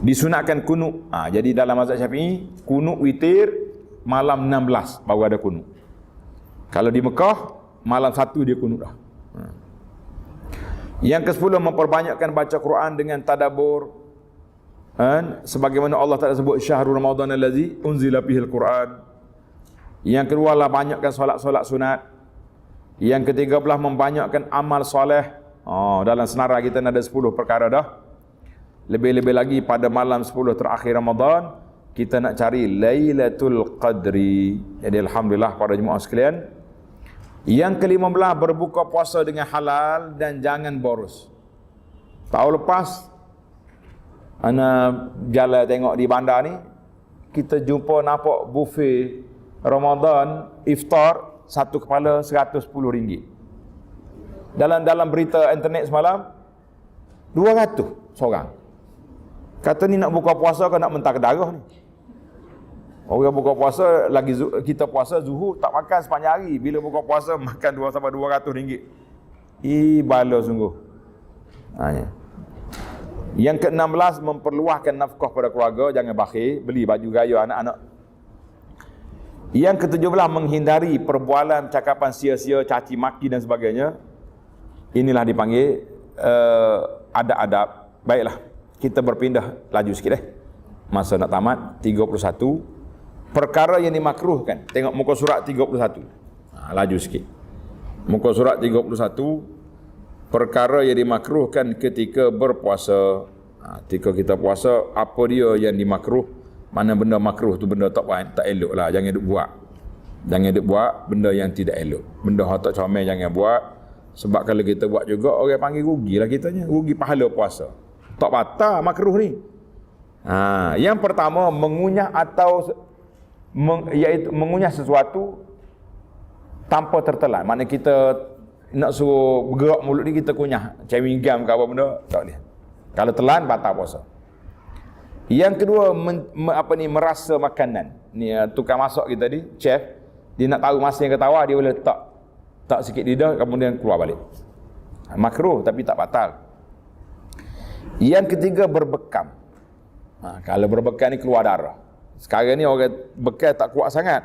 Disunatkan kunut. Jadi dalam mazhab Syafi'i, kunut witir malam 16 baru ada kunut. Kalau di Mekah, malam 1 dia kunut dah. Yang ke-10, memperbanyakkan baca Quran dengan tadabbur. Sebagaimana Allah Ta'ala sebut syahrul Ramadan allazi unzila fihil Quran. Yang kedua lah banyakkan solat-solat sunat. Yang ketiga belah membanyakkan amal soleh. Dalam senarai kita ada 10 perkara dah. Lebih-lebih lagi pada malam 10 terakhir Ramadan, kita nak cari Lailatul Qadri. Jadi alhamdulillah para jemaah sekalian. Yang ke-15 berbuka puasa dengan halal dan jangan boros. Tahun lepas ana jalan tengok di bandar ni, kita jumpa nampak buffet Ramadan iftar satu kepala RM110. Dalam berita internet semalam 200 seorang. Kata ni nak buka puasa ke nak mentah ke darah ni. Orang buka puasa lagi kita puasa zuhur tak makan sepanjang hari. Bila buka puasa makan 200 RM200. Bala sungguh. Yang ke-16 memperluahkan nafkah pada keluarga, jangan bakhil, beli baju gaya anak-anak. Yang ke-17 menghindari perbualan cakapan sia-sia, caci maki dan sebagainya. Inilah dipanggil adab-adab. Baiklah, kita berpindah laju sikit masa nak tamat. 31 perkara yang dimakruhkan. Tengok muka surat 31. Laju sikit. Muka surat 31 perkara yang dimakruhkan ketika berpuasa. Ketika kita puasa, apa dia yang dimakruh? Mana benda makruh tu benda tak elok lah. Jangan duk buat. Jangan duk buat benda yang tidak elok. Benda yang tak comel jangan buat. Sebab kalau kita buat juga, orang panggil rugi lah kitanya. Rugi pahala puasa. Tak batal makruh ni. Yang pertama, mengunyah atau iaitu mengunyah sesuatu tanpa tertelan. Maknanya kita nak suruh bergerak mulut ni, kita kunyah chewing gum ke apa benda, tak boleh. Kalau telan batal puasa. Yang kedua, merasa makanan. Ni tukang masak kita ni, chef, dia nak tahu masa yang ketawa, dia boleh tak sikit lidah kemudian keluar balik. Makruh tapi tak batal. Yang ketiga, berbekam. Kalau berbekam ni keluar darah. Sekarang ni orang bekam tak kuat sangat.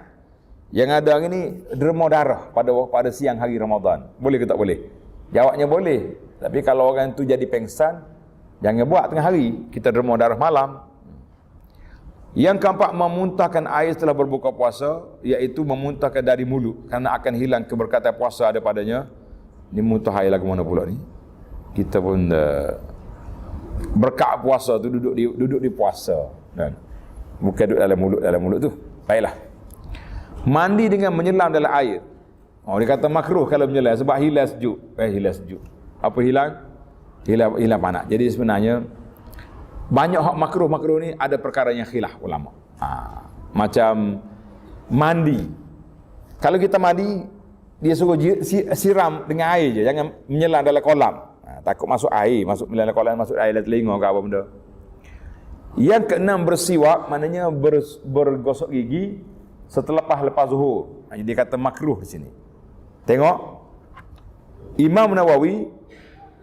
Yang ada hari ni derma darah pada siang hari Ramadan. Boleh ke tak boleh? Jawabnya boleh. Tapi kalau orang tu jadi pengsan, jangan buat tengah hari. Kita derma darah malam. Yang keempat, memuntahkan air setelah berbuka puasa, iaitu memuntahkan dari mulut, kerana akan hilang keberkatan puasa ada padanya. Ni muntah air lagu mana pula ni? Kita pun berkat puasa tu duduk di puasa. Dan bukan duduk dalam mulut tu. Baiklah. Mandi dengan menyelam dalam air. Dia kata makruh kalau menyelam sebab hilang sejuk. Hilang sejuk. Apa hilang? Hilang panas. Jadi sebenarnya banyak hak makruh ni ada perkara yang khilaf ulama. Macam mandi. Kalau kita mandi, dia suruh siram dengan air je, jangan menyelam dalam kolam. Takut masuk air, masuk dalam kolam, masuk air dalam telinga ke apa benda. Yang keenam, bersiwak, maknanya bergosok gigi lepas zuhur. Dia kata makruh di sini. Tengok Imam Nawawi,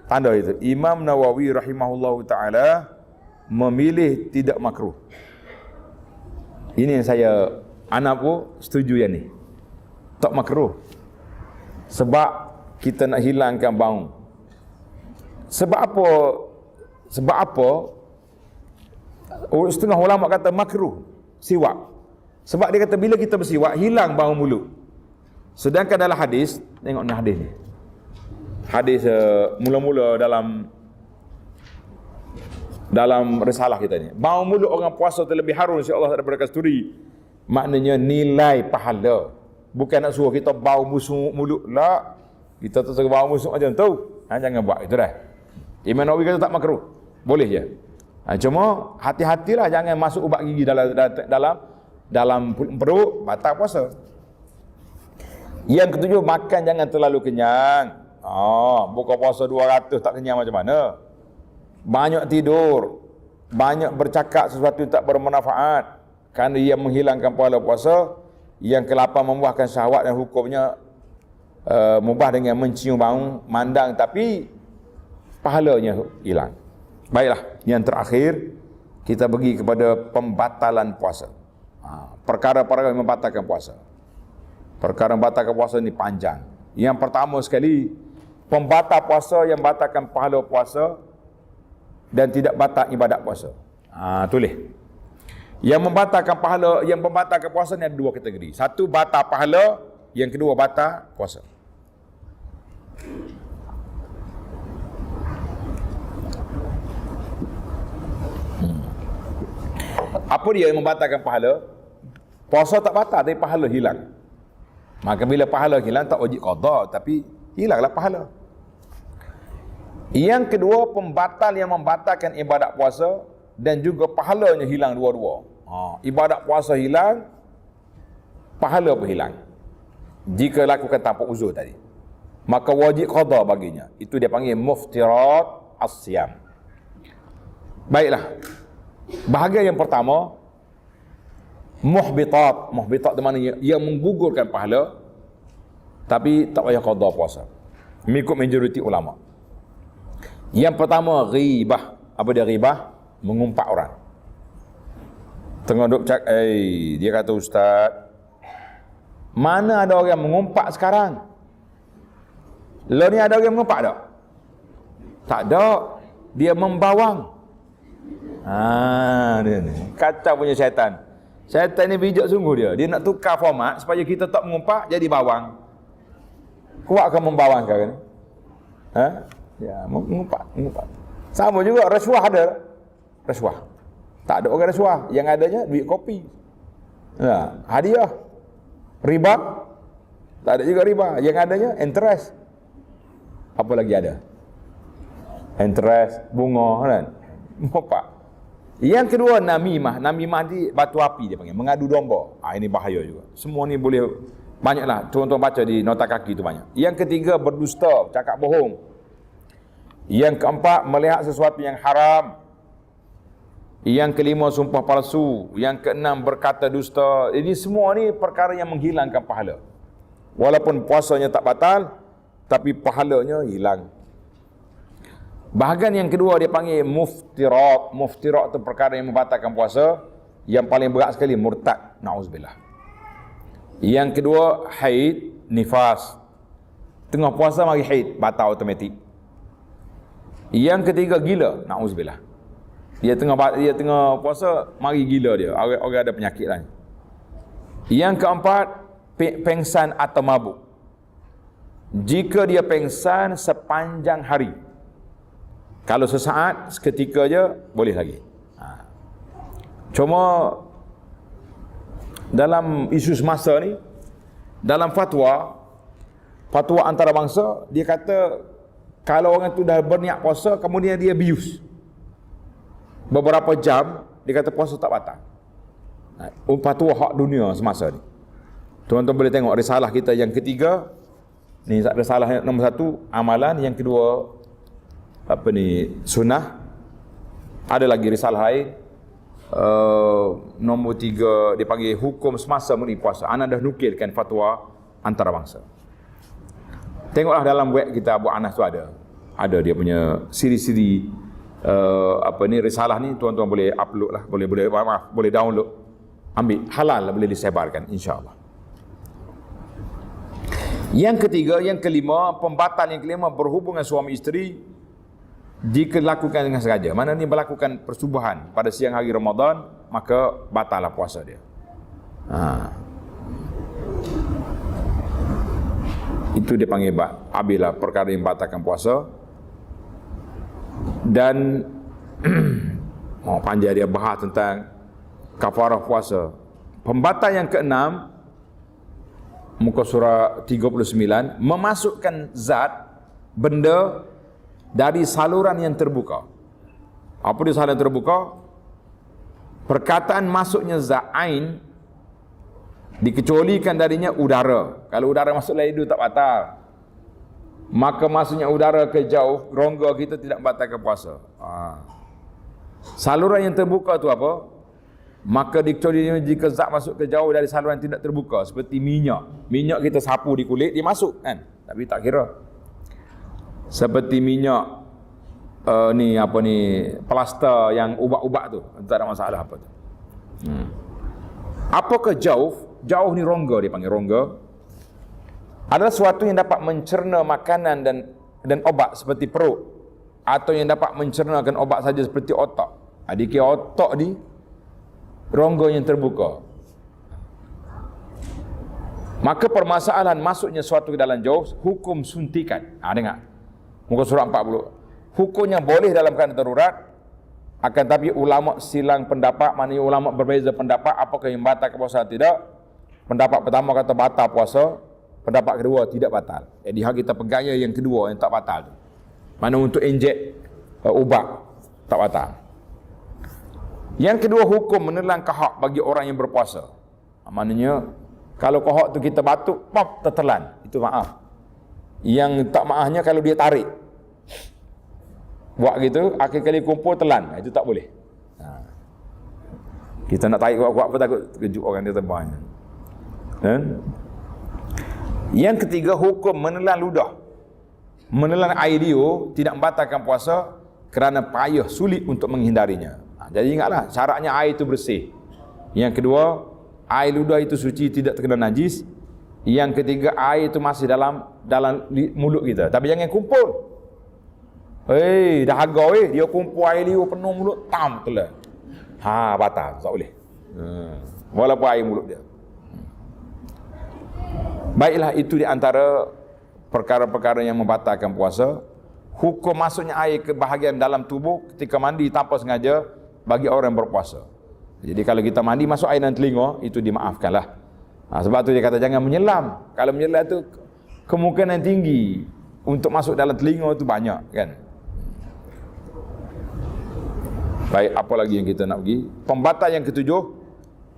tanda itu. Imam Nawawi rahimahullahu taala memilih tidak makruh. Ini yang anak pun setuju yang ni. Tak makruh. Sebab kita nak hilangkan bau. Sebab apa? Setengah ulama kata makruh siwak. Sebab dia kata bila kita bersiwak hilang bau mulut. Sedangkan dalam hadis, tengok ni hadis ni. Hadis mula-mula dalam risalah kita ni. Bau mulut orang puasa terlebih harum insya-Allah daripada kasturi. Maknanya nilai pahala. Bukan nak suruh kita bau busuk mulut lah. Kita tu suruh bau busuk macam tu. Jangan buat itu dah. Imam Nawawi kata tak makruh. Boleh je. Cuma hati-hatilah jangan masuk ubat gigi dalam perut, batal puasa. Yang ketujuh, makan jangan terlalu kenyang. Buka puasa 200 tak kenyang macam mana? Banyak tidur, banyak bercakap sesuatu yang tak bermanfaat kerana ia menghilangkan pahala puasa. Yang ke-8, membuahkan syahwat dan hukumnya mubah dengan mencium bau, mandang tapi pahalanya hilang. Baiklah, yang terakhir kita pergi kepada pembatalan puasa. Perkara-perkara yang membatalkan puasa. Perkara membatalkan puasa ini panjang. Yang pertama sekali, pembatal puasa yang batalkan pahala puasa dan tidak batal ibadat puasa. Tulis. Yang membatalkan pahala, yang membatalkan puasa ni ada dua kategori. Satu batal pahala, yang kedua batal puasa. Apa dia yang membatalkan pahala? Puasa tak batal tapi pahala hilang. Maka bila pahala hilang tak wajib qada, tapi hilanglah pahala. Yang kedua, pembatal yang membatalkan ibadat puasa dan juga pahalanya hilang dua-dua. Ibadat puasa hilang, pahala pun hilang. Jika lakukan tanpa uzur tadi, maka wajib qada baginya. Itu dia panggil muftirat as-siyam. Baiklah. Bahagian yang pertama, muhbitat. Muhbitat di mana yang menggugurkan pahala tapi tak payah qada puasa. Mengikut majoriti ulama. Yang pertama, ghibah. Apa dia ghibah? Mengumpat orang. Tengah duk cak, dia kata, ustaz, mana ada orang mengumpat sekarang? Lo ni ada orang mengumpat tak? Tak ada. Dia membawang. Dia ni. Kacau punya syaitan. Syaitan ni bijak sungguh dia. Dia nak tukar format supaya kita tak mengumpat, jadi bawang. Kuat ke membawang sekarang ni? Ya, mengumpat. Sama juga rasuah ada. Rasuah. Tak ada orang rasuah. Yang adanya duit kopi. Hadiah. Riba. Tak ada juga riba. Yang adanya interest. Apa lagi ada? Interest, bunga kan. Mengumpat. Yang kedua, namimah. Namimah ni batu api dia panggil. Mengadu domba. Ini bahaya juga. Semua ni boleh banyaklah. Tuan-tuan baca di nota kaki tu banyak. Yang ketiga, berdusta, cakap bohong. Yang keempat, melihat sesuatu yang haram. Yang kelima, sumpah palsu. Yang keenam, berkata dusta. Ini semua ni perkara yang menghilangkan pahala. Walaupun puasanya tak batal, tapi pahalanya hilang. Bahagian yang kedua dia panggil muftirat. Muftirat itu perkara yang membatalkan puasa. Yang paling berat sekali, murtad. Na'udzubillah. Yang kedua, haid, nifas. Tengah puasa mari haid, batal automatik. Yang ketiga, gila. Na'udzubillah. Dia tengah puasa, mari gila dia. Orang ada penyakit lain. Yang keempat, pengsan atau mabuk. Jika dia pengsan sepanjang hari. Kalau sesaat, seketika je, boleh lagi. Cuma dalam isu semasa ni, dalam fatwa antarabangsa, dia kata kalau orang tu dah berniat puasa, kemudian dia bius beberapa jam, dia kata puasa tak batal. Fatwa hak dunia semasa ni. Tuan-tuan boleh tengok risalah kita yang ketiga. Ni risalah nombor 1 amalan, yang kedua sunnah. Ada lagi risalah lain. Nombor 3 dipanggil hukum semasa mengenai puasa. Ana dah nukilkan fatwa antarabangsa. Tengoklah dalam web kita Abu Anas tu ada dia punya siri-siri risalah ni. Tuan-tuan boleh upload lah, boleh download, ambil, halal lah, boleh disebarkan insya-Allah. Yang ketiga, yang kelima, pembatal yang kelima, berhubungan suami isteri jika dilakukan dengan sengaja. Mana ni melakukan persubuhan pada siang hari Ramadan, maka batallah puasa dia. Itu dia panggil abilah perkara yang batalkan puasa. Dan panjang dia bahas tentang kafarah puasa. Pembatal yang keenam, muka surah 39, memasukkan zat, benda dari saluran yang terbuka. Apa dia saluran terbuka? Perkataan masuknya zat ain dikecualikan darinya udara. Kalau udara masuk leher tak batal. Maka masuknya udara ke jauh, rongga kita tidak membatalkan puasa. Saluran yang terbuka tu apa? Maka dikecualikan jika zat masuk ke jauh dari saluran yang tidak terbuka, seperti minyak. Minyak kita sapu di kulit, dia masuk kan? Tapi tak kira. Seperti minyak plaster yang ubat-ubat tu, tak ada masalah apa tu. Apakah jauh? Jauh ni rongga, dia panggil rongga. Adalah sesuatu yang dapat mencerna makanan dan obat seperti perut, atau yang dapat mencernakan obat saja seperti otak. Adik otak di rongga yang terbuka. Maka permasalahan masuknya suatu ke dalam jauh hukum suntikan. Dengar. Muka surah 40. Hukumnya boleh dalam keadaan darurat, akan tapi ulama silang pendapat, maknanya ulama berbeza pendapat apakah yang batal puasa atau tidak. Pendapat pertama kata batal puasa, pendapat kedua tidak batal. Jadi hak kita pegangnya yang kedua yang tak batal tu. Mana untuk injek ubat tak batal. Yang kedua, hukum menelan kahak bagi orang yang berpuasa. Maknanya kalau kahak tu kita batuk, pop tertelan, itu maaf. Yang tak maafnya kalau dia tarik. Buat gitu, akhir kali kumpul telan, itu tak boleh. Kita nak tarik kuat-kuat apa takut terkejut orang dia terbang. Dan yang ketiga, hukum menelan ludah. Menelan air liur tidak membatalkan puasa kerana payah sulit untuk menghindarinya. Jadi ingatlah, syaratnya air itu bersih. Yang kedua, air ludah itu suci, tidak terkena najis. Yang ketiga, air itu masih dalam mulut kita. Tapi jangan kumpul. Dah agak dia kumpul air liur penuh mulut, tam telah. Batal, tak boleh. Walaupun air mulut dia. Baiklah, itu di antara perkara-perkara yang membatalkan puasa. Hukum masuknya air ke bahagian dalam tubuh ketika mandi tanpa sengaja bagi orang yang berpuasa. Jadi kalau kita mandi masuk air dalam telinga, itu dimaafkanlah. Sebab tu dia kata jangan menyelam. Kalau menyelam tu kemungkinan tinggi untuk masuk dalam telinga tu banyak kan. Baik, apa lagi yang kita nak pergi? Pembatal yang ketujuh,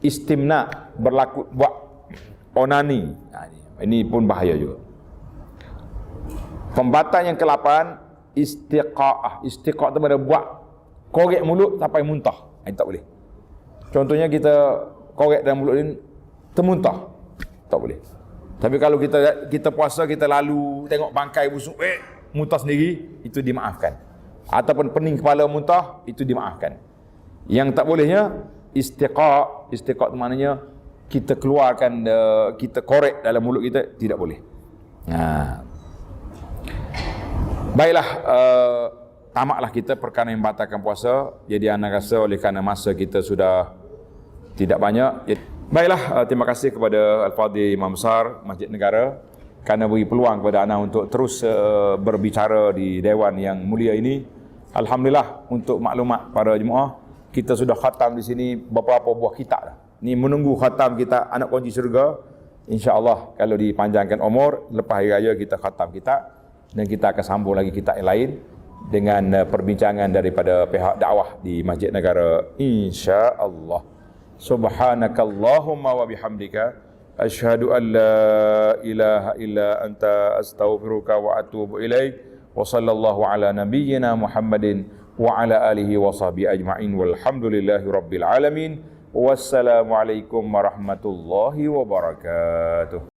istimna, berlaku buat onani. Ini pun bahaya juga. Pembatal yang ke-8, istiqa'ah. Istiqa'ah tu pada buat korek mulut sampai muntah. Ini tak boleh. Contohnya kita korek dalam mulut ni termuntah. Tak boleh. Tapi kalau kita puasa, kita lalu tengok bangkai busuk, muntah sendiri, itu dimaafkan. Ataupun pening kepala muntah, itu dimaafkan. Yang tak bolehnya istiqa'. Istiqa' itu maknanya kita keluarkan, kita korek dalam mulut kita, tidak boleh. Baiklah, tamatlah kita perkara yang membatalkan puasa. Jadi anak rasa oleh kerana masa kita sudah tidak banyak. Baiklah, terima kasih kepada Al-Fadhil Imam Besar Masjid Negara kerana beri peluang kepada anak untuk terus berbicara di Dewan yang mulia ini. Alhamdulillah, untuk maklumat para jemaah, kita sudah khatam di sini beberapa buah kitab dah. Ni menunggu khatam kita anak kunci syurga. InsyaAllah kalau dipanjangkan umur, lepas hari raya kita khatam kitab. Dan kita akan sambung lagi kitab yang lain dengan perbincangan daripada pihak dakwah di Masjid Negara, insya-Allah. Subhanakallahumma wa bihamdika asyhadu an la ilaha illa anta astaghfiruka wa atubu ilaik. Wa sallallahu ala nabiyyina Muhammadin wa ala alihi wa sahbihi ajma'in walhamdulillahi rabbil alamin. Wassalamu alaikum warahmatullahi wabarakatuh.